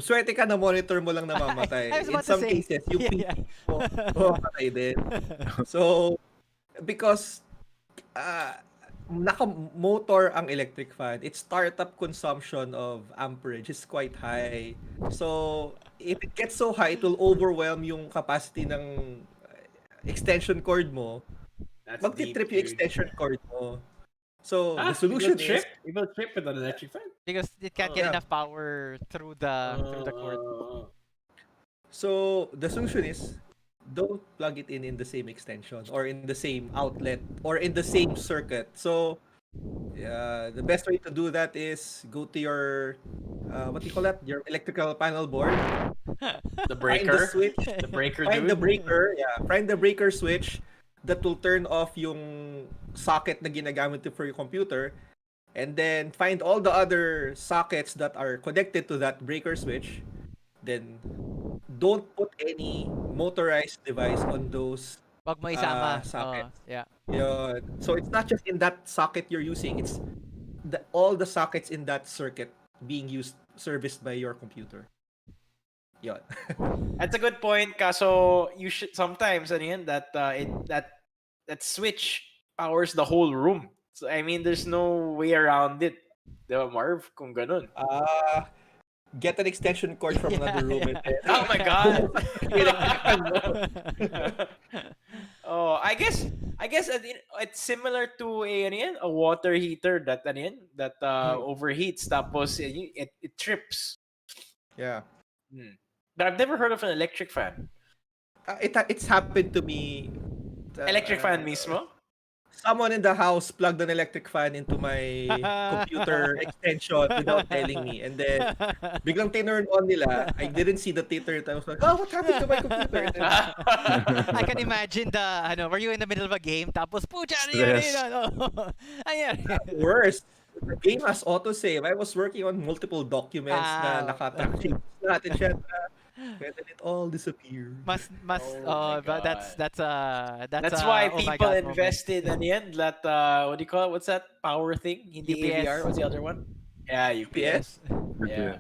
swerte ka na monitor mo lang namamatay. I was In about to some say. cases, yung Yeah, PC mo mamamatay din. So, because naka-motor ang electric fan, its startup consumption of amperage is quite high. So, if it gets so high, it will overwhelm yung capacity ng extension cord mo. That's deep, Magti-trip yung dude. extension cord mo. So, the It solution will is, trip? It will trip with an electric fan? because it can't get Yeah. enough power through the cord. so the solution is, don't plug it in the same extension or in the same outlet or in the same circuit. So, the best way to do that is go to your what do you call that? Your electrical panel board. The Find the breaker? switch. The breaker, Find dude? the breaker. Yeah, find the breaker switch that will turn off yung socket na ginagamit for your computer, and then find all the other sockets that are connected to that breaker switch. Then don't put any motorized device on those Wag mo isama. sockets. Yeah. Yun. So it's not just in that socket you're using, it's all the sockets in that circuit being serviced by your computer. Yun. That's a good point, kaso you should sometimes that switch powers the whole room. So I mean, there's no way around it. Diba, Marv? Kung ganun. Get an extension cord from another room and then Oh my God! I guess it's similar to a water heater that overheats, tapos it trips. yeah. But I've never heard of an electric fan. It's happened to me. Electric fan mismo? Someone in the house plugged an electric fan into my computer extension without telling me. And then, biglang tinurn on nila. I didn't see the titter. I was like, oh, what happened to my computer? And then, I can imagine were you in the middle of a game, tapos, pucha, Stress. worse. The game has autosave. I was working on multiple documents na nakatrack lahat, etc. And then it all disappeared. Oh my but that's God. that's That's why oh my people God invested in the end that what do you call it? What's that power thing? Hindi UPS. AVR. What's the other one? Yeah, UPS. Yeah.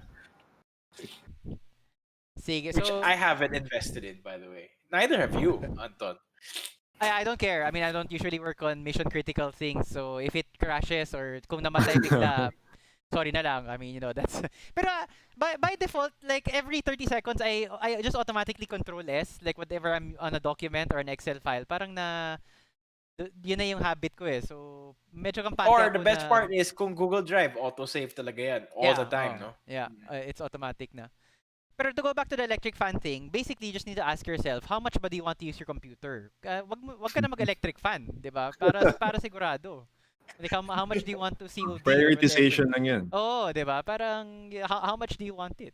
Sige, Which so I haven't invested in, by the way. Neither have you, Anton. I don't care. I mean, I don't usually work on mission critical things. So if it crashes or kung namatay bigla, sorry na lang. I mean, that's. Pero by default, like every 30 seconds, I just automatically control S, like whatever I'm on a document or an Excel file. Parang yun na yung habit ko eh. So medyo kampante Or ako the best na, part is kung Google Drive, autosave talaga yan all the time, no? Yeah, it's automatic na. Pero to go back to the electric fan thing, basically you just need to ask yourself, how much ba do you want to use your computer? Wag ka na mag-electric fan, 'di ba? Para sigurado. Like how much do you want to COD? Prioritization lang yan. Oh, 'di ba? Parang how much do you want it?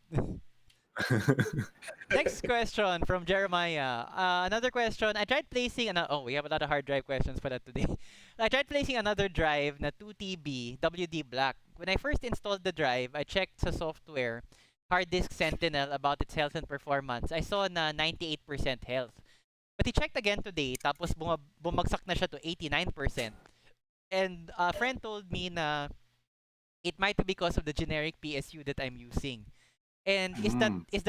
Next question from Jeremiah. Another question. I tried placing we have a lot of hard drive questions for that today. I tried placing another drive na 2 TB WD Black. When I first installed the drive, I checked sa software Hard Disk Sentinel about its health and performance. I saw na 98% health. But I checked again today, tapos bumagsak na siya to 89%. And a friend told me na it might be because of the generic PSU that I'm using. And is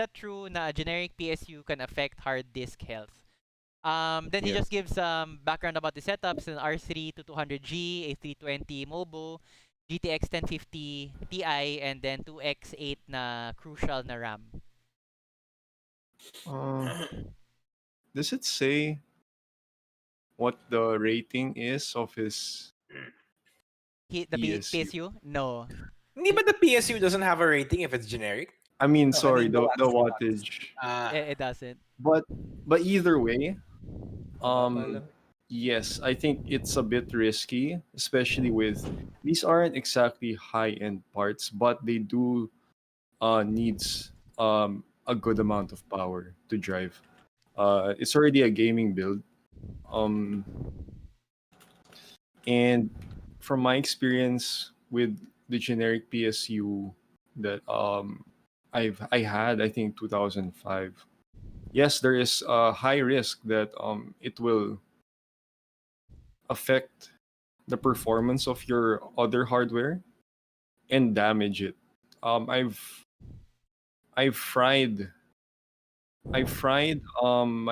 that true na a generic PSU can affect hard disk health? Then he just gives some background about the setups: an R3 to 200G, a 320 Mobo, GTX 1050 Ti, and then 2x8 na crucial na RAM. Does it say what the rating is of his The PSU? No. Hindi ba the PSU doesn't have a rating if it's generic? I mean, No, sorry, the the wattage. It doesn't. But either way, Pala. yes, I think it's a bit risky, especially with these aren't exactly high-end parts, but they do needs a good amount of power to drive. It's already a gaming build. And from my experience with the generic PSU, that I had, I think 2005. Yes, there is a high risk that it will affect the performance of your other hardware and damage it. Um, I've I've fried my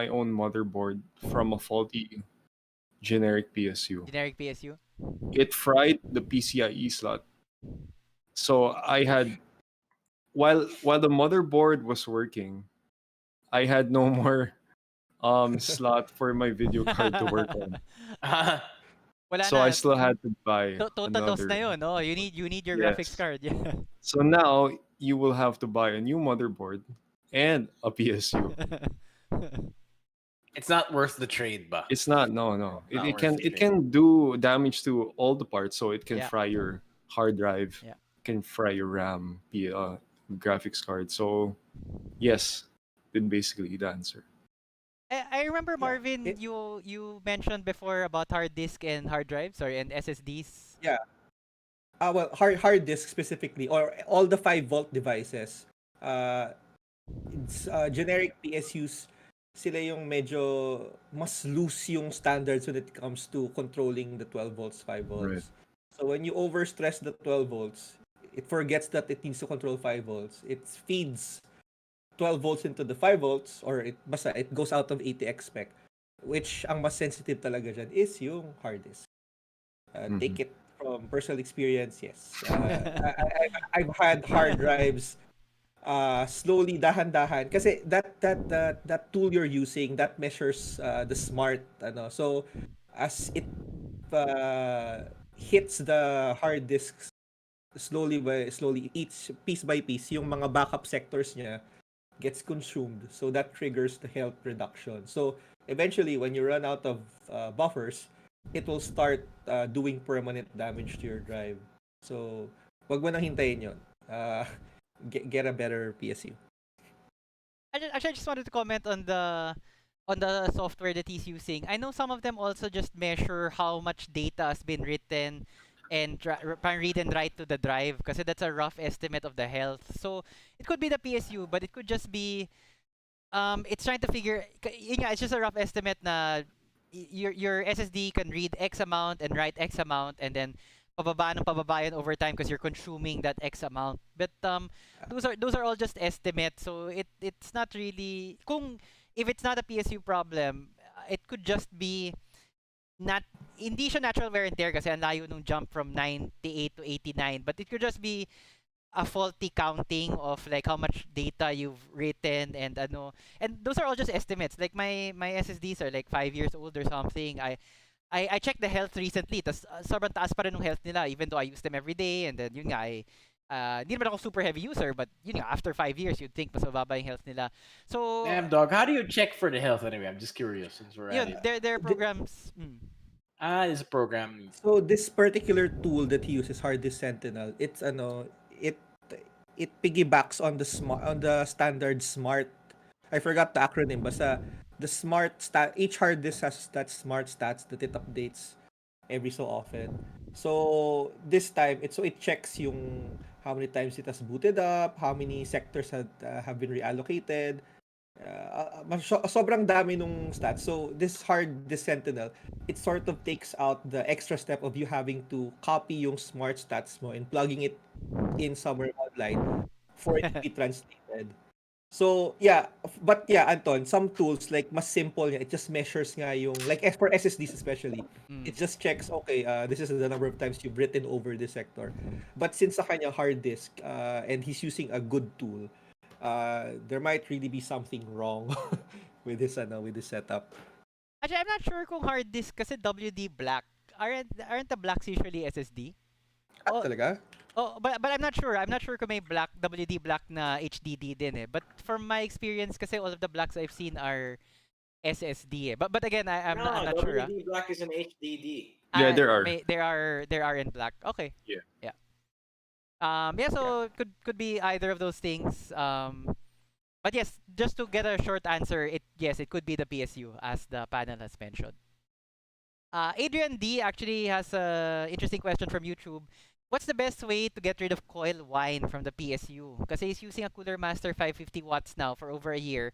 own motherboard from a faulty generic PSU. Generic PSU. It fried the PCIe slot. So I had while the motherboard was working, I had no more slot for my video card to work on. Wala So na. I still had to buy Total loss na another. yun, no? You need your graphics Yes. card. Yeah. So now you will have to buy a new motherboard and a PSU. It's not worth the trade, ba? It's not, no. Not It worth can the it trade. can do damage to all the parts. So it can Yeah. fry your hard drive, Yeah. can fry your RAM, graphics card. So yes, then basically the answer. I remember, Marvin, it- you mentioned before about hard disk and hard drives, sorry, and SSDs. Yeah. Well, hard disk specifically, or all the 5-volt devices. It's generic PSUs. Sila yung medyo mas loose yung standards when it comes to controlling the 12 volts, 5 volts. Right. So when you overstress the 12 volts, it forgets that it needs to control 5 volts. It feeds 12 volts into the 5 volts, or it goes out of ATX spec, which ang mas sensitive talaga dyan is yung hard disk. Take it from personal experience, yes. I've had hard drives slowly, dahan-dahan, kasi that tool you're using, that measures the smart, so as it hits the hard disks slowly, each piece by piece, yung mga backup sectors niya gets consumed, so that triggers the health reduction. So eventually, when you run out of buffers, it will start doing permanent damage to your drive. So wag mo nang hintayin yun. Get a better PSU. Actually, I just wanted to comment on the software that he's using. I know some of them also just measure how much data has been written and read and write to the drive, kasi that's a rough estimate of the health. So it could be the PSU, but it could just be it's trying to figure. Yun nga, it's just a rough estimate na your SSD can read X amount and write X amount, and then pababa yun over time because you're consuming that X amount. But those are all just estimates. So it's not really, if it's not a PSU problem, it could just be hindi siya natural wear and tear kasi ang layo nung jump from 98 to 89, but it could just be a faulty counting of like how much data you've written and those are all just estimates. Like my SSDs are like 5 years old or something. I checked the health recently, tas sobrang taas pa rin yung health nila even though I use them every day, and then yun nga, hindi naman ako super heavy user, but yun nga, after 5 years you'd think mas mababa yung health nila. So Damn, dog. How do you check for the health anyway? I'm just curious since we're at yun, it. their programs. It's a program. So this particular tool that he uses, Hard Disk Sentinel, it's it piggybacks on the standard smart. I forgot the acronym, basta the smart each hard disk has that smart stats that it updates every so often. So this time it checks yung how many times it has booted up, how many sectors have been reallocated. Sobrang dami nung stats. So this hard disk Sentinel, it sort of takes out the extra step of you having to copy yung smart stats mo and plugging it in somewhere online for it to be translated. So yeah, Anton, some tools like mas simple nga, it just measures nga yung like for SSDs especially, it just checks, okay, this is the number of times you've written over this sector. But since sa kanya hard disk and he's using a good tool, there might really be something wrong with this setup. Actually, I'm not sure kung hard disk kasi WD Black. Aren't the blacks usually SSD? Talaga? Oh, but I'm not sure. I'm not sure kung may WD Black na HDD din eh. But from my experience kasi all of the blacks I've seen are SSD eh. But again, I'm not sure. WD Black is an HDD. Yeah, there are. There are in black. Okay. Yeah. So could be either of those things. But yes, just to get a short answer, it could be the PSU as the panel has mentioned. Adrian D actually has a interesting question from YouTube. What's the best way to get rid of coil whine from the PSU? Kasi he's using a Cooler Master 550 watts now for over a year.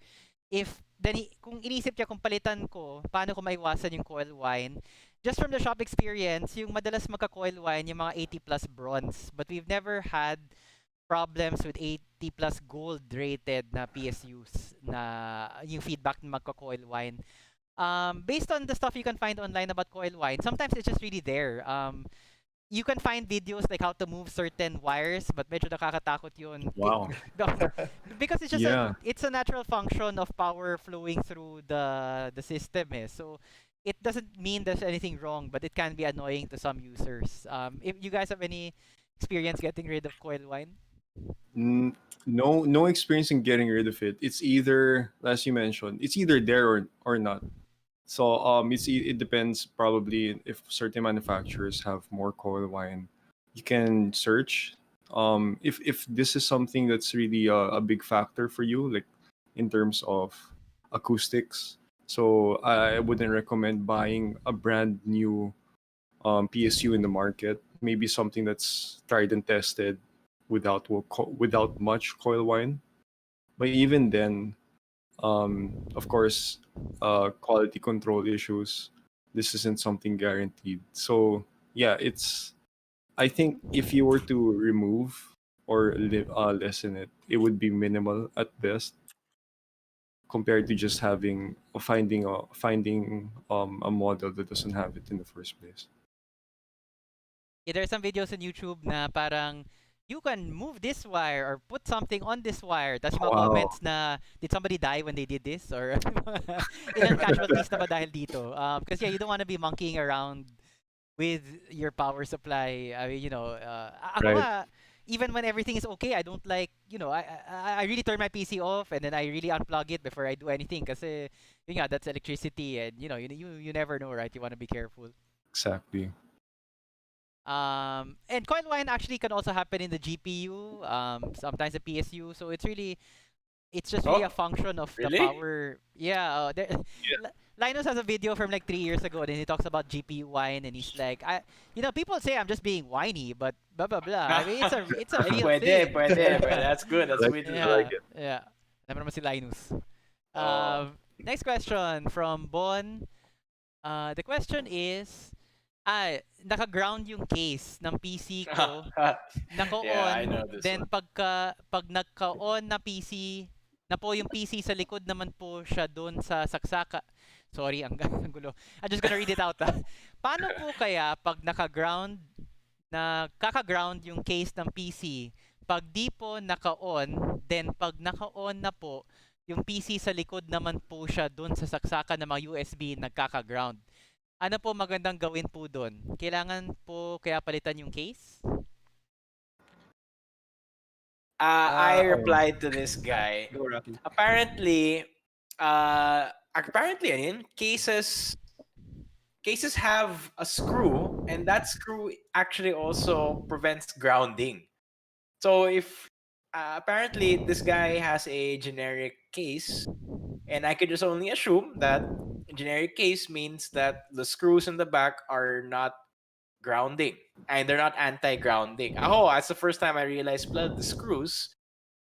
Kung inisip niya kung palitan ko, paano ko maiwasan yung coil whine? Just from the shop experience, yung madalas magka-coil whine, yung mga 80 plus bronze. But we've never had problems with 80 plus gold rated na PSUs na yung feedback na magka-coil whine. Based on the stuff you can find online about coil whine, sometimes it's just really there. You can find videos like how to move certain wires, but medyo nakakatakot yun. Wow. Because it's just Yeah. it's a natural function of power flowing through the system. So it doesn't mean there's anything wrong, but it can be annoying to some users. If you guys have any experience getting rid of coil whine? No experience in getting rid of it. It's either, as you mentioned, it's either there or not. So it depends probably if certain manufacturers have more coil whine. You can search. If this is something that's really a big factor for you, like in terms of acoustics, so I wouldn't recommend buying a brand new PSU in the market. Maybe something that's tried and tested without much coil whine. But even then, of course, quality control issues. This isn't something guaranteed. So yeah, I think if you were to remove or lessen it, it would be minimal at best compared to just finding a model that doesn't have it in the first place. Yeah, there are some videos on YouTube na parang you can move this wire or put something on this wire. Tapos yung mga Wow. comments na, did somebody die when they did this? Or ilang casualties na ba dahil dito? Because yeah, you don't want to be monkeying around with your power supply. I mean, ako Right. nga, even when everything is okay, I don't like, I really turn my PC off and then I really unplug it before I do anything. Kasi, yun nga, that's electricity and, you never know, right? You want to be careful. Exactly. And coil whine actually can also happen in the GPU, sometimes the PSU. So it's just really Oh, a function of really? the power. Yeah, Linus has a video from like 3 years ago, and he talks about GPU whine, and he's like, people say I'm just being whiny, but blah blah blah. I mean, it's a real thing. Pwede. That's good. That's Like- witty. I Yeah, like it. yeah. Alam naman si Linus. Oh. Next question from Bon. The question is, naka-ground yung case ng PC ko. Naka-on. Yeah, I know this Then one. pag nagka-on na PC, na po yung PC sa likod naman po siya doon sa saksaka. Sorry, ang gulo. I'm just gonna read it out. Paano po kaya pag naka-ground, kaka-ground yung case ng PC, pag di po naka-on, then pag naka-on na po, yung PC sa likod naman po siya doon sa saksakan ng mga USB nagkaka-ground. Ano po magandang gawin po doon? Kailangan po kaya palitan yung case? I replied to this guy. Go, Rocky. Apparently, ayun, cases have a screw, and that screw actually also prevents grounding. So if apparently this guy has a generic case, and I could just only assume that a generic case means that the screws in the back are not grounding and they're not anti-grounding. Oh, that's the first time I realized the screws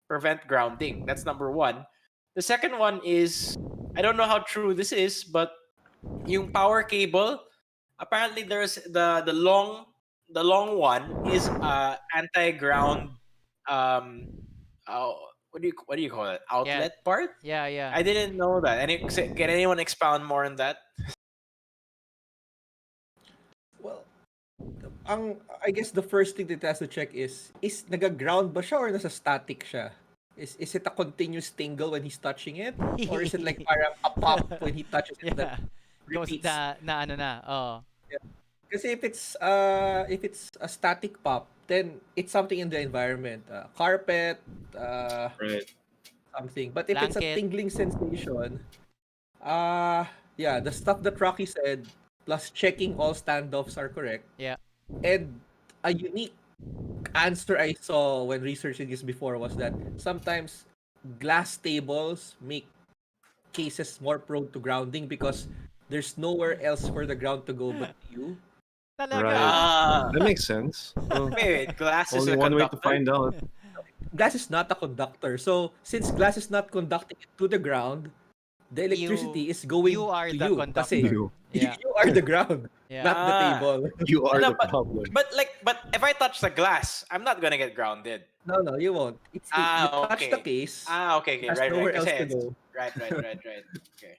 prevent grounding. That's number one. The second one is, I don't know how true this is, but yung power cable, apparently there's the long one is anti-ground what do you call it? Outlet part? Yeah. I didn't know that. Can anyone expound more on that? Well, I guess the first thing that has to check is naga-ground ba siya or nasa static siya? Is it a continuous tingle when he's touching it? Or is it like parang a pop when he touches it that Goes repeats? na. Kasi if it's a static pop, then it's something in the environment, carpet, Right. something. But if it's a Blanket. tingling sensation, yeah, the stuff that Rocky said, plus checking all standoffs are correct. Yeah. And a unique answer I saw when researching this before was that sometimes glass tables make cases more prone to grounding because there's nowhere else for the ground to go but you. Talaga. Right. That makes sense. Well, wait, glass is only a one way to conductor? find out. Glass is not a conductor. So since glass is not conducting it to the ground, the electricity is going you are to the you. conductor. Kasi You. Yeah. you are the ground, Yeah. not the table. You are No, the problem. but if I touch the glass, I'm not gonna get grounded. No, you won't. You touch the Okay. case. Okay, It has right. nowhere Kasi else to it's go. right. Okay.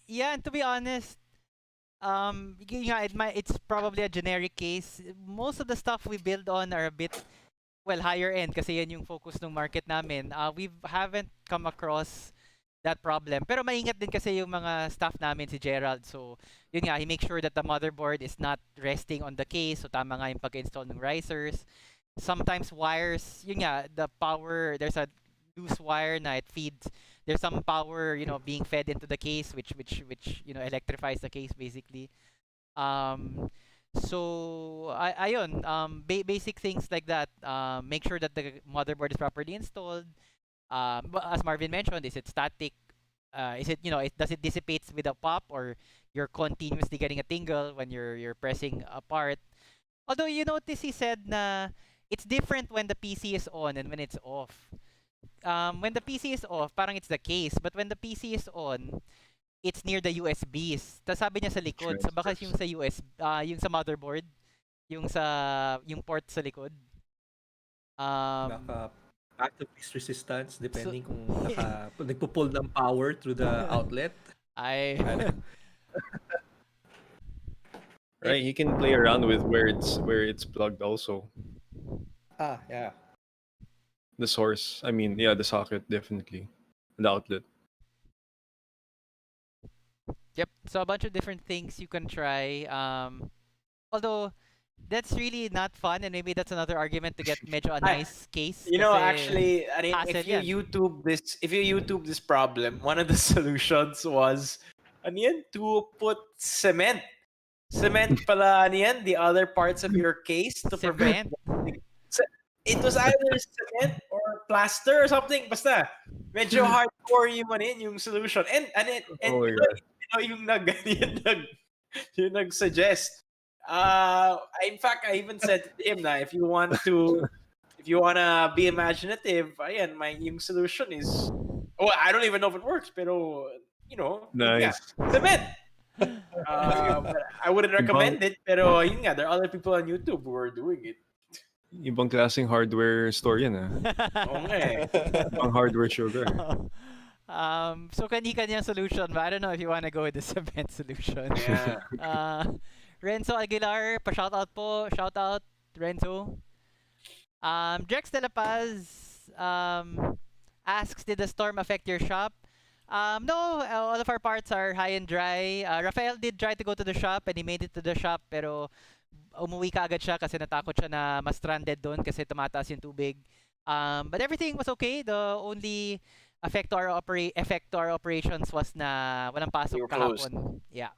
Yeah, and to be honest, yeah, it's probably a generic case. Most of the stuff we build on are a bit, well, higher end kasi yan yung focus ng market namin. We haven't come across that problem. Pero maingat din kasi yung mga staff namin, si Gerald. So, yun nga, he makes sure that the motherboard is not resting on the case. So, tama nga yung pag-install ng risers. Sometimes wires, yun nga, the power, there's a loose wire na it feeds. There's some power, being fed into the case, which electrifies the case basically. So, ayun, basic things like that. Make sure that the motherboard is properly installed. But as Marvin mentioned, is it static? Is it does it dissipates with a pop, or you're continuously getting a tingle when you're pressing a part? Although you notice he said na it's different when the PC is on and when it's off. When the PC is off, parang it's the case, but when the PC is on, it's near the USBs. Tapos sabi niya sa likod, sa baka yung sa yung sa motherboard, yung port sa likod. Baka active least resistance depending kung nagpo-pull ng power through the outlet. Right, you can play around with where it's plugged also. Yeah. The source. I mean, yeah, the socket definitely. The outlet. Yep. So a bunch of different things you can try. Although that's really not fun, and maybe that's another argument to get medyo a nice case. Actually, I mean, hassle if you yan. YouTube this problem, one of the solutions was to put cement pala the other parts of your case to prevent. It was either cement or plaster or something. Basta medyo hardcore yung solution. And Oh my God. yung nag-suggest. In fact, I even said to him na if you wanna be imaginative, ayan, yung solution is, I don't even know if it works, pero Nice. cement. But I wouldn't recommend it, pero yun nga, there are other people on YouTube who are doing it. Ibang klaseng hardware store yan Oo nga eh. Ibang hardware sugar. So kanya-kanyang solution, but I don't know if you want to go with the cement solution. Yeah. Renzo Aguilar, pa-shoutout po. Shoutout, Renzo. Drex De La Paz asks, did the storm affect your shop? No, all of our parts are high and dry. Rafael did try to go to the shop and he made it to the shop, pero umuwi ka agad siya kasi natakot siya na ma-stranded doon kasi tumataas yung tubig. But everything was okay. The only effect to our operations was na walang pasok kahapon. Yeah.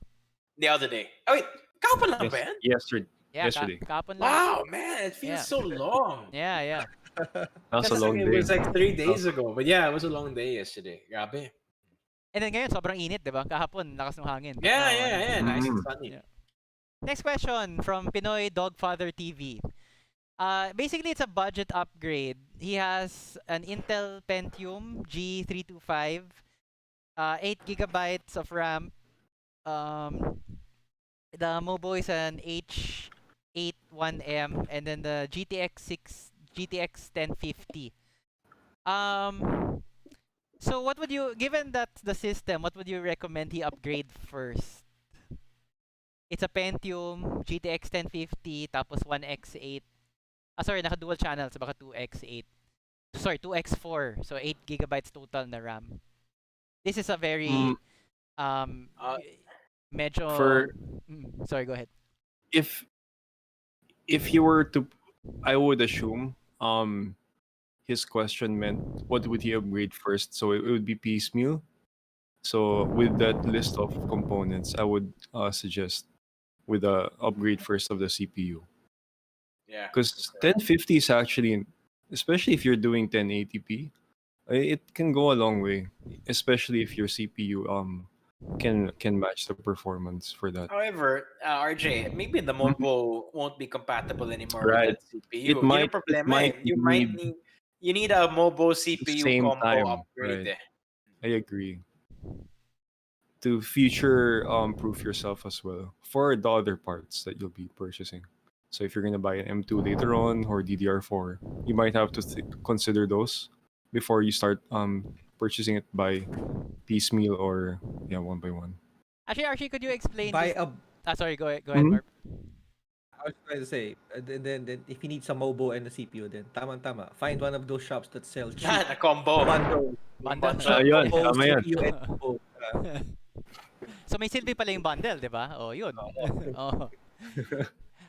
The other day. Oh wait, kahapon lang ba yan? Yesterday. Yeah, Yesterday. kahapon lang. Wow, man, it feels so long. Yeah. That's a long It day. was like 3 days ago, but yeah, it was a long day yesterday. Grabe. And then ngayon, sobrang init, di ba? Kahapon, lakas ng hangin. But Yeah. now, Nice and sunny. Yeah. Next question from Pinoy Dogfather TV. Basically, it's a budget upgrade. He has an Intel Pentium G325, 8 gigabytes of RAM. The Mobo is an H81M, and then the GTX 1050. So what would you, given that the system, what would you recommend he upgrade first? It's a Pentium GTX 1050 tapos 1x8. Sorry, naka dual channels, baka 2x8. Sorry, 2x4. So 8 gigabytes total na RAM. This is a very medyo sorry, go ahead. If you were to, I would assume his question meant what would he upgrade first, so it would be piecemeal. So with that list of components, I would suggest with the upgrade first of the CPU. Yeah. Because 1050 is actually, especially if you're doing 1080p, it can go a long way, especially if your CPU can match the performance for that. However, RJ, maybe the Mhm. mobile won't be compatible anymore with Right. that CPU. Yun ang It problema might eh. need You need a mobile the CPU same combo time, upgrade right? eh. I agree. To future proof yourself as well for the other parts that you'll be purchasing. So if you're gonna buy an M2 later on or DDR4, you might have to consider those before you start purchasing it by piecemeal or one by one. Actually, could you explain Buy this? a Sorry, go ahead, Mhm. Marp. I was trying to say, then if you need some MOBO and a CPU, then tama. Find one of those shops that sell cheap Yan, a combo. bundle. Bundle. Bundle. Yun, MOBO, tama yan. CPU, and MOBO. So may silbi pala yung bundle, di ba? Oh, yun. Oh.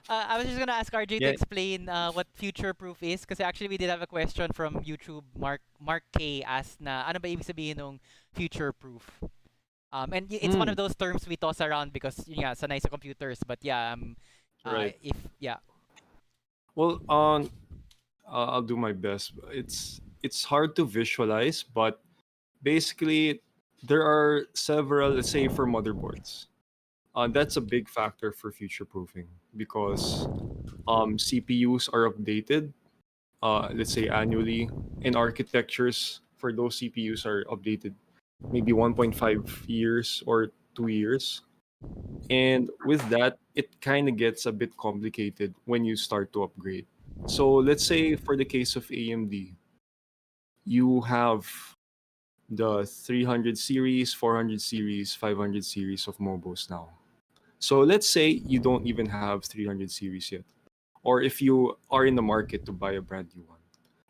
I was just gonna ask RJ to Yeah. explain what future proof is kasi actually we did have a question from YouTube. Mark K asked na ano ba ibig sabihin ng future proof? And it's one of those terms we toss around because yeah, sanay sa computers. But yeah, Right. if yeah, Well, I'll do my best. It's hard to visualize, but basically there are several, let's say for motherboards. That's a big factor for future proofing because CPUs are updated, let's say annually, and architectures for those CPUs are updated maybe 1.5 years or 2 years. And with that, it kind of gets a bit complicated when you start to upgrade. So let's say for the case of AMD, you have the 300 series, 400 series, 500 series of mobos now. So let's say you don't even have 300 series yet, or if you are in the market to buy a brand new one.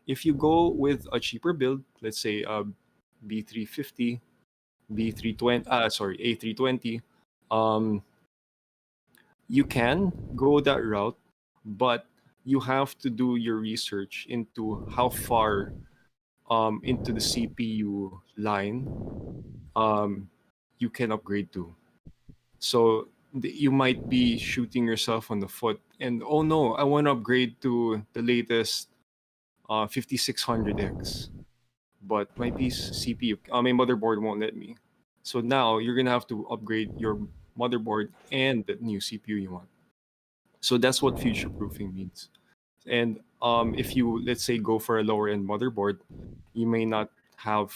If you go with a cheaper build, let's say a B350, B320, sorry, A320, um, you can go that route, but you have to do your research into how far into the CPU line you can upgrade to. So you might be shooting yourself on the foot, and oh no, I want to upgrade to the latest 5600X, but my CPU, my motherboard won't let me. So now you're gonna have to upgrade your motherboard and the new CPU you want. So that's what future proofing means. And if you, let's say, go for a lower end motherboard, you may not have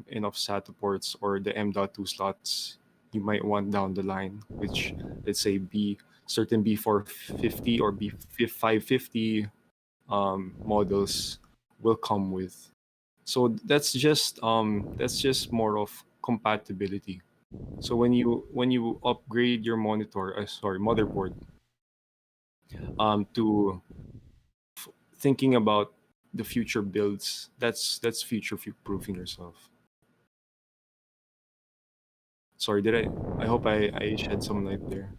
enough SATA ports or the M.2 slots you might want down the line, which, let's say, certain B450 or B550 models will come with. So that's just more of compatibility. So when you upgrade your motherboard to thinking about the future builds, that's future proofing yourself. Sorry, I hope I shed some light there.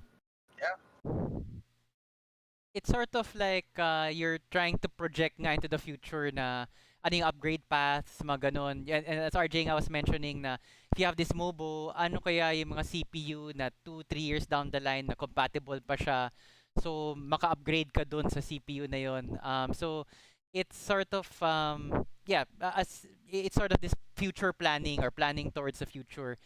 it's sort of like you're trying to project nga into the future na ano yung upgrade paths, mga ganun. And as RJ nga was mentioning na if you have this MOBO, ano kaya yung mga CPU na 2-3 years down the line na compatible pa siya. So, maka-upgrade ka dun sa CPU na yon. So, it's sort of, it's sort of this future planning or planning towards the future.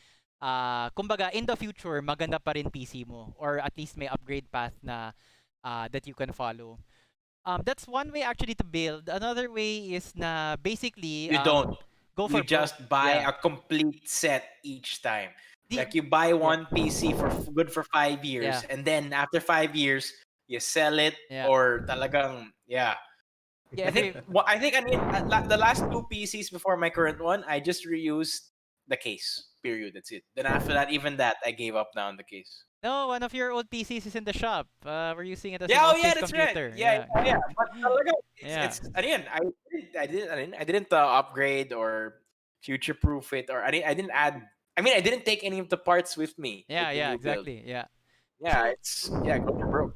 Kumbaga, in the future, maganda pa rin PC mo or at least may upgrade path na that you can follow. That's one way actually to build. Another way is na basically You don't. go for You just broke. buy Yeah. a complete set each time. The- Like you buy one PC for good for 5 years, Yeah. and then after 5 years, you sell it Yeah. or talagang yeah. Yeah, I think I mean the last two PCs before my current one, I just reused the case. Period. That's it. Then after that, even that, I gave up now on the case. no, one of your old PCs is in the shop. We're using it as Yeah, an oh office yeah, that's computer. right. Yeah. But talaga, Yeah. it's again, I didn't upgrade or future proof it or I didn't add. I mean, I didn't take any of the parts with me Yeah, with the yeah, new build. exactly. Yeah. Yeah, So- go for broke.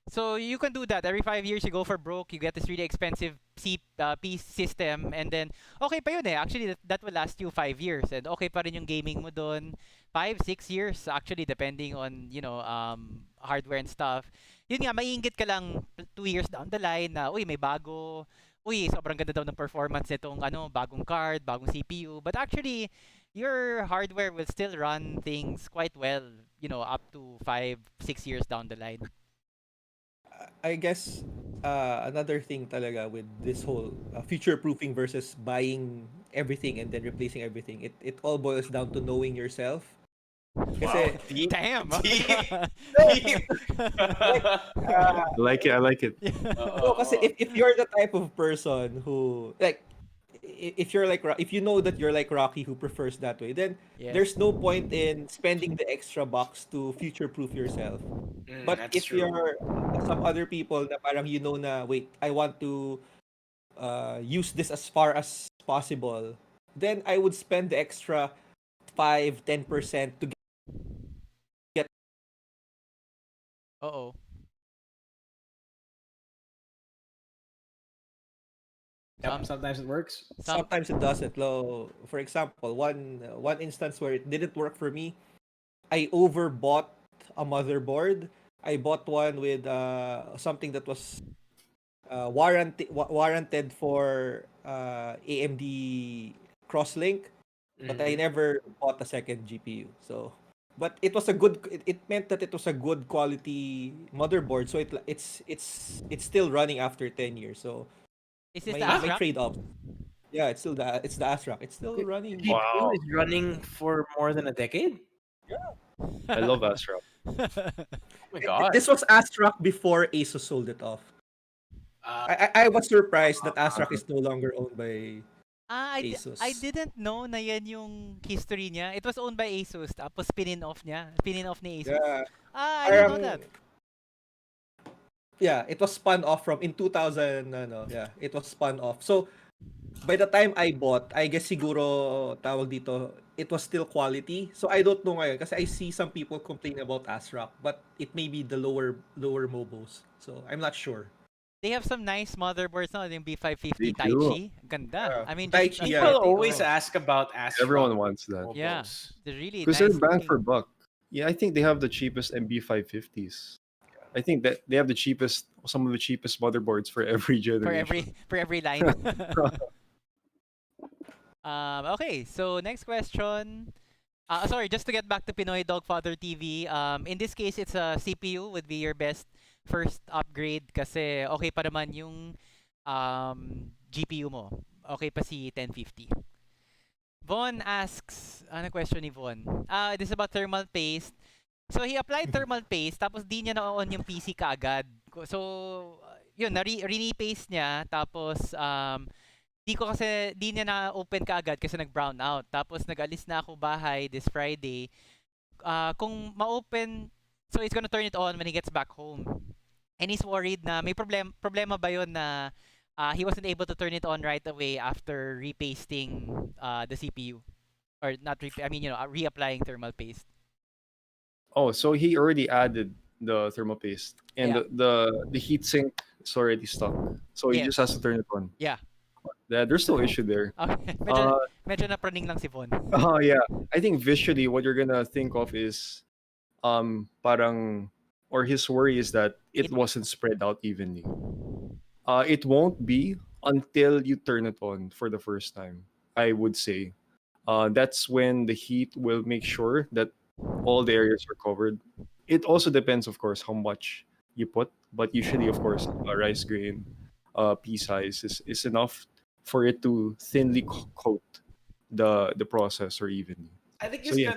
So you can do that. Every 5 years you go for broke, you get this really expensive piece system, and then okay pa yun eh. Actually, that will last you 5 years, and okay pa rin yung gaming mo doon. 5-6 years actually, depending on hardware and stuff. Yun nga, maiinggit ka lang 2 years down the line na uy may bago. Uy, sobrang ganda daw ng performance nitong bagong card, bagong CPU. But actually, your hardware will still run things quite well, up to 5, 6 years down the line. I guess another thing talaga with this whole future proofing versus buying everything and then replacing everything, it all boils down to knowing yourself. Wow, Kasi deep, Damn. deep, deep. like I like it. I like it. no, kasi if you're the type of person who like if you're like if you know that you're like Rocky who prefers that way, then Yes. there's no point in spending the extra bucks to future proof yourself. But That's if true. you're some other people na parang na wait, I want to use this as far as possible, then I would spend the extra 5-10% to get Uh-oh. Yep, sometimes it works. sometimes it doesn't. For example, one instance where it didn't work for me, I overbought a motherboard. I bought one with something that was warranted for AMD Crosslink, but I Mhm. never bought a second GPU. So, but it was a good. It meant that it was a good quality motherboard. So it's still running after 10 years. So Is this my the my ASRock? trade off. Yeah, it's the ASRock. It's still running. GPU Wow. is running for more than a decade. I love Astra. Oh my god. This was ASRock before Asus sold it off. Uh, I was surprised that ASRock is no longer owned by Asus. I didn't know na yan yung history niya. It was owned by Asus, tapos spin off niya. Spin off ni Asus. Yeah. I didn't know that. Yeah, it was spun off from in 2000 yeah, it was spun off. So by the time I bought, I guess siguro tawag dito, it was still quality. So I don't know ngayon kasi I see some people complain about ASRock, but it may be the lower mobos. So I'm not sure. They have some nice motherboards now, yung B550 They Tai do. Chi. Ganda. Yeah. I mean, Tai just Chi, aesthetic, yeah. people always oh. ask about ASRock. Everyone wants that. Yeah, mobos. they're really Because nice they're bang for looking. buck. Yeah, I think they have the cheapest MB550s. I think that they have some of the cheapest motherboards for every generation. For every line. Okay, so next question. Sorry, just to get back to Pinoy Dogfather TV. In this case, it's a CPU would be your best first upgrade kasi okay pa naman yung GPU mo. Okay pa si 1050. Von asks, ano question ni Von? This is about thermal paste. So he applied thermal paste tapos di niya na-on yung PC kaagad. So yun, re-paste niya tapos di niya na-open kaagad kasi nag-brown out. Tapos nag-alis na ako bahay this Friday. Kung ma-open, so he's gonna turn it on when he gets back home. And he's worried na may problema ba yun na he wasn't able to turn it on right away after repasting the CPU. Or not reapplying thermal paste. Oh, so he already added the thermal paste, and Yeah. the heatsink is already stuck. So he Yes. just has to turn it on. Yeah. There's no issue there. Okay. Medyo napraning lang si Von. Oh yeah, I think visually what you're gonna think of is, parang, or his worry is that it wasn't spread out evenly. It won't be until you turn it on for the first time, I would say. That's when the heat will make sure that all the areas are covered. It also depends, of course, how much you put, but usually, of course, a rice grain pea size is enough for it to thinly coat the processor evenly. I think So, yeah.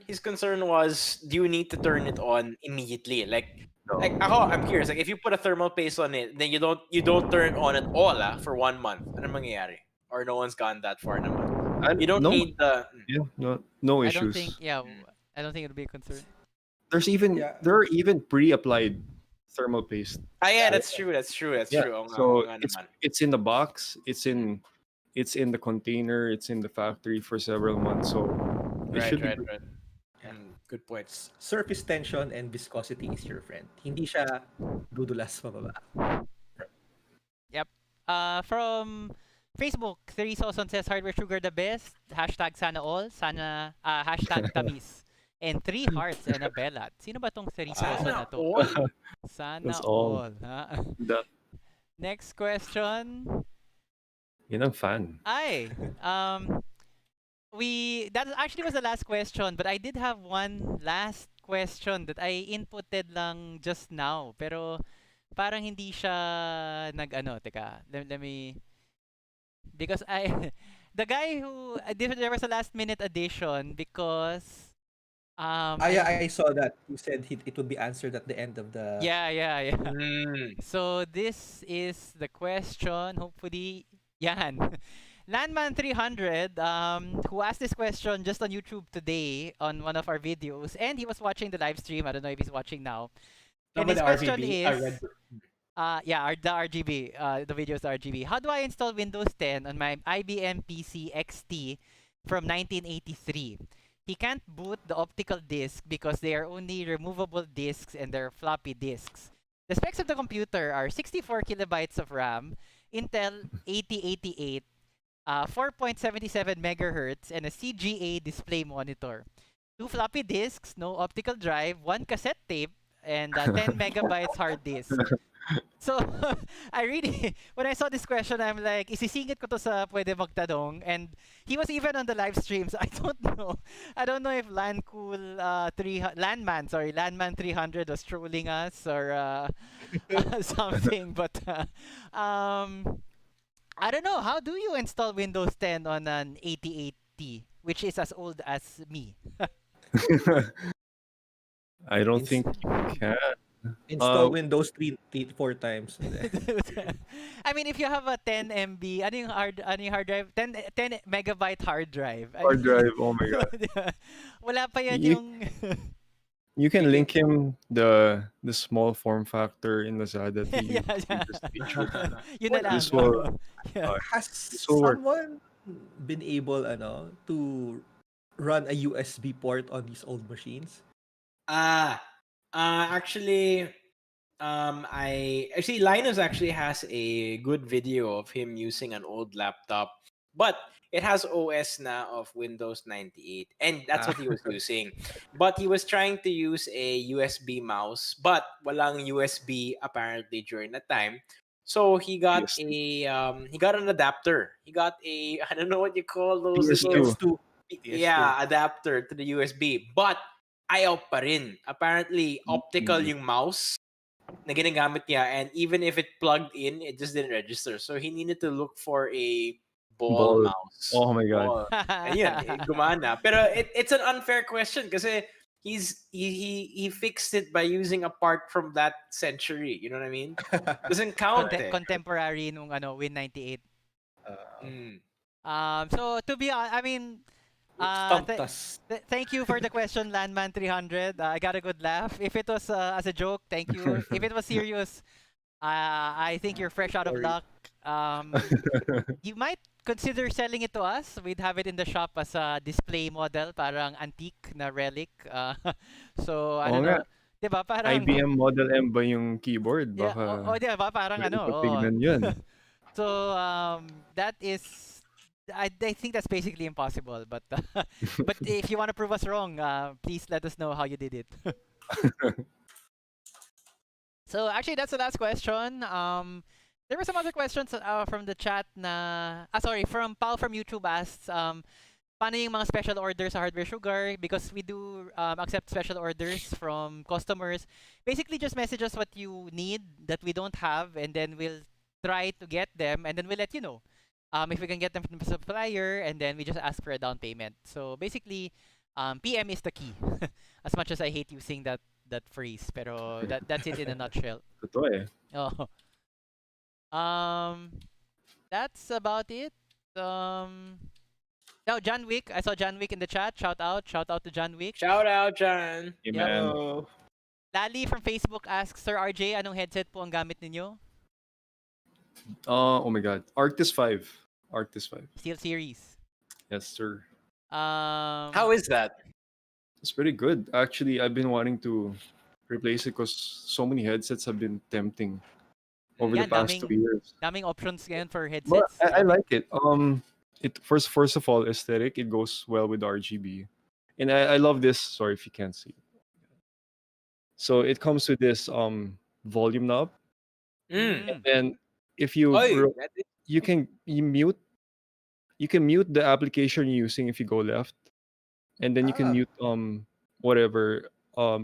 his concern was, do you need to turn it on immediately? Like No. I'm curious. Like if you put a thermal paste on it, then you don't turn it on at all for 1 month. Ano mangyayari? Or no one's gone that far naman. And You don't no, need the yeah, no I issues. don't think it'll be a concern. Yeah. There are even pre-applied thermal paste. yeah, that's true. That's true. Yeah. Oo nga, So oo nga naman. it's in the box. It's in the container. It's in the factory for several months. So it Right, should be right, good. right. Good points. Surface tension and viscosity is your friend. Hindi siya dudulas pababa. Yep. From Facebook, Teresa Oson says hardware sugar the best. Hashtag sana all. Hashtag tamis. And 3 hearts and a bellat. Sino ba tong Teresa Oson na to? all. Sana That's all. all. Ha? That, Next question. yun ang fan. Ay, that actually was the last question, but I did have one last question that I inputted lang just now. Pero parang hindi siya nag-ano, teka, let me, because I, the guy who, there was a last minute addition because, Yeah, I saw that. You said it would be answered at the end of the. yeah. Mm. So this is the question, hopefully, yan. Landman 300, who asked this question just on YouTube today on one of our videos, and he was watching the live stream. I don't know if he's watching now. And his Some of the question RGB, is, the RGB, the video's RGB. How do I install Windows 10 on my IBM PC XT from 1983? He can't boot the optical disc because they are only removable discs and they're floppy disks. The specs of the computer are 64 kilobytes of RAM, Intel 8088, 4.77 megahertz, and a CGA display monitor. 2 floppy disks, no optical drive, 1 cassette tape, and 10 megabytes hard disk. So, I really, when I saw this question, I'm like, isisingit ko to sa Puwede Magtanong, and he was even on the live stream, so I don't know. I don't know if Landman 300 was trolling us or something, but I don't know. How do you install Windows 10 on an 88T, which is as old as me? I don't think you can. Install Windows 4 times. I mean, if you have a 10 MB, ano yung hard drive? 10 megabyte hard drive. Hard drive, oh my god. Wala pa yan You- yung... You can link him the small form factor in Lazada to you. Yeah. Just feature. Yun na lang. This will- Yeah. Has will work. someone been able to run a USB port on these old machines? Actually, Linus actually has a good video of him using an old laptop, but it has OS na of Windows 98, and that's what he was using. But he was trying to use a USB mouse, but walang USB apparently during that time. So he got he got an adapter. He got a I don't know what you call those PS2. yeah, adapter to the USB. But ayaw pa rin. Apparently, optical yung mouse na ginagamit niya, and even if it plugged in, it just didn't register. So he needed to look for a ball mouse. Oh my god. Ball. And yun, gumana. Pero it's an unfair question kasi he fixed it by using a part from that century. You know what I mean? Doesn't count. Contemporary nung Win 98. So to be honest, I mean, Stumped us. thank you for the question, Landman 300. I got a good laugh. If it was as a joke, thank you. If it was serious, I think you're fresh out of luck. You might consider selling it to us. We'd have it in the shop as a display model, parang antique na relic. So I don't know. Diba, parang, IBM Model M ba yung keyboard? Yeah, Baka diba, parang tignan yun. So that is, I think that's basically impossible. But but if you want to prove us wrong, please let us know how you did it. So actually, that's the last question. There were some other questions from the chat from Paul from YouTube asks, paano yung mga special orders sa Hardware Sugar? Because we do accept special orders from customers. Basically, just message us what you need that we don't have, and then we'll try to get them, and then we'll let you know. If we can get them from the supplier, and then we just ask for a down payment. So basically, PM is the key. As much as I hate using that phrase, pero that's it in a nutshell. Totoo eh. Oh. That's about it. Now John Wick, I saw John Wick in the chat. Shout out to John Wick. Shout out, John. Hey, man. Lali from Facebook asks, Sir RJ, anong headset po ang gamit ninyo? Oh my god. Arctis 5. Steel Series. Yes, sir. How is that? It's pretty good. Actually, I've been wanting to replace it because so many headsets have been tempting over the past 2 years. Daming options ngayon for But headsets. I like it. It first of all, aesthetic. It goes well with RGB, and I love this. Sorry if you can't see. So it comes with this volume knob, and then if you you mute you can mute the application you're using if you go left, and then you can mute whatever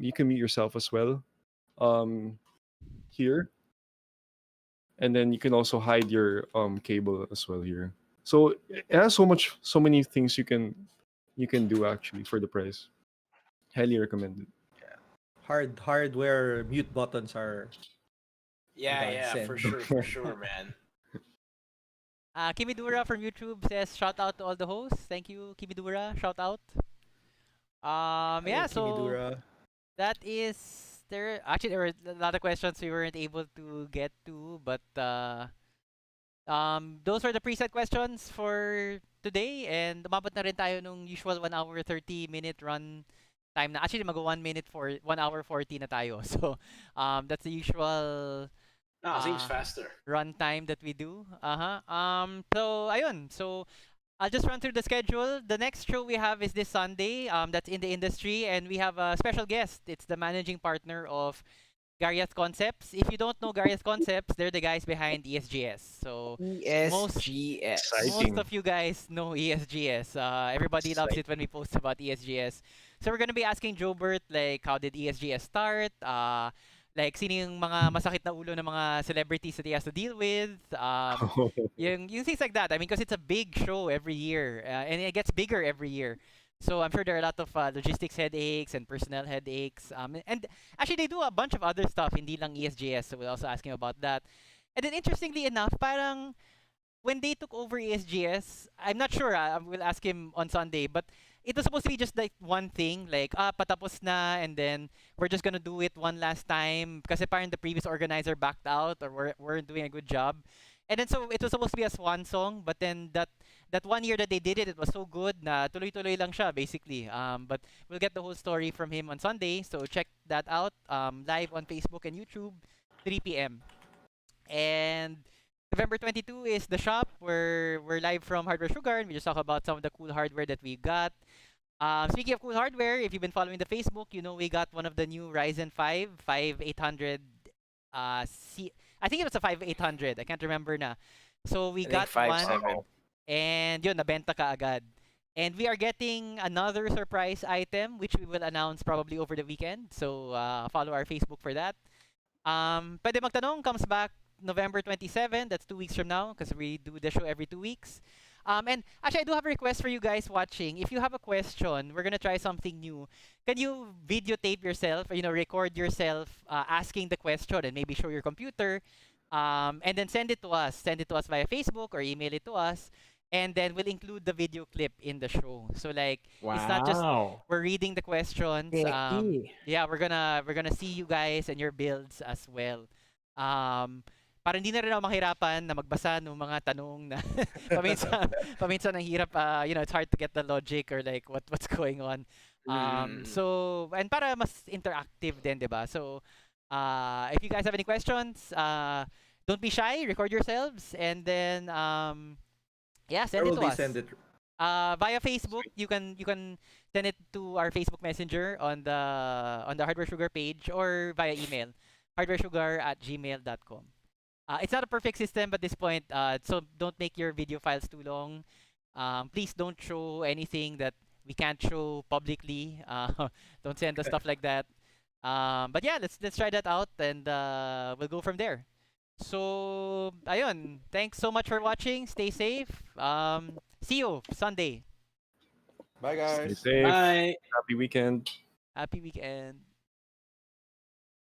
you can mute yourself as well here, and then you can also hide your cable as well here. So it has so many things you can do actually for the price. Highly recommended. Hardware mute buttons are Yeah, godsend. for sure, man. Kimidura from YouTube says, shout out to all the hosts. Thank you, Kimidura. Shout out. Yeah, so Kimidura. that is there. Actually, there were a lot of questions we weren't able to get to, but those were the preset questions for today, and umabot na rin tayo nung usual 1 hour 30-minute run time na. Actually, mag 1 minute for 1 hour 40 na tayo. So, that's the usual Seems faster. run time that we do. So ayun. So I'll just run through the schedule. The next show we have is this Sunday. That's in the industry, and we have a special guest. It's the managing partner of Garias Concepts. If you don't know Garias Concepts, they're the guys behind ESGS. So ESGS. most of you guys know ESGS. Everybody loves it when we post about ESGS. So we're gonna be asking Jobert, like, how did ESGS start? Like, sino yung mga masakit na ulo ng mga celebrities that he has to deal with? Yung things like that. I mean, because it's a big show every year, and it gets bigger every year. So I'm sure there are a lot of logistics headaches and personnel headaches. And actually, they do a bunch of other stuff, hindi lang ESGS. So we'll also ask him about that. And then, interestingly enough, parang when they took over ESGS, I'm not sure. I will ask him on Sunday, but it was supposed to be just like one thing, like patapos na, and then we're just gonna do it one last time because parang the previous organizer backed out or weren't doing a good job. And then so it was supposed to be a swan song, but then that 1 year that they did it, it was so good na tuloy-tuloy lang siya basically. But we'll get the whole story from him on Sunday, so check that out live on Facebook and YouTube, 3 p.m. And November 22 is the shop where we're live from Hardware Sugar, and we just talk about some of the cool hardware that we got. Speaking of cool hardware, if you've been following the Facebook, you know we got one of the new Ryzen 5 5800 I think it was a 5800. I can't remember na. So we got one, and yun, nabenta ka agad. And we are getting another surprise item, which we will announce probably over the weekend. So follow our Facebook for that. Puwede Magtanong comes back November 27. That's 2 weeks from now because we do the show every 2 weeks. And actually, I do have a request for you guys watching. If you have a question, we're gonna try something new. Can you videotape yourself, or, record yourself asking the question and maybe show your computer, and then send it to us. Send it to us via Facebook or email it to us, and then we'll include the video clip in the show. So like, it's not just we're reading the questions. Yeah, we're gonna see you guys and your builds as well. Para hindi na rin ako mahirapan na magbasa ng mga tanong na paminsan ang hirap, it's hard to get the logic or like what's going on. So, and para mas interactive din, 'di ba? So, if you guys have any questions, don't be shy, record yourselves, and then send it to us. Via Facebook, you can send it to our Facebook Messenger on the Hardware Sugar page, or via email, hardwaresugar@gmail.com. It's not a perfect system at this point, so don't make your video files too long. Please don't show anything that we can't show publicly. Don't send us stuff like that. But yeah, let's try that out, and we'll go from there. So, ayun. Thanks so much for watching. Stay safe. See you Sunday. Bye, guys. Stay safe. Bye. Happy weekend. Happy weekend.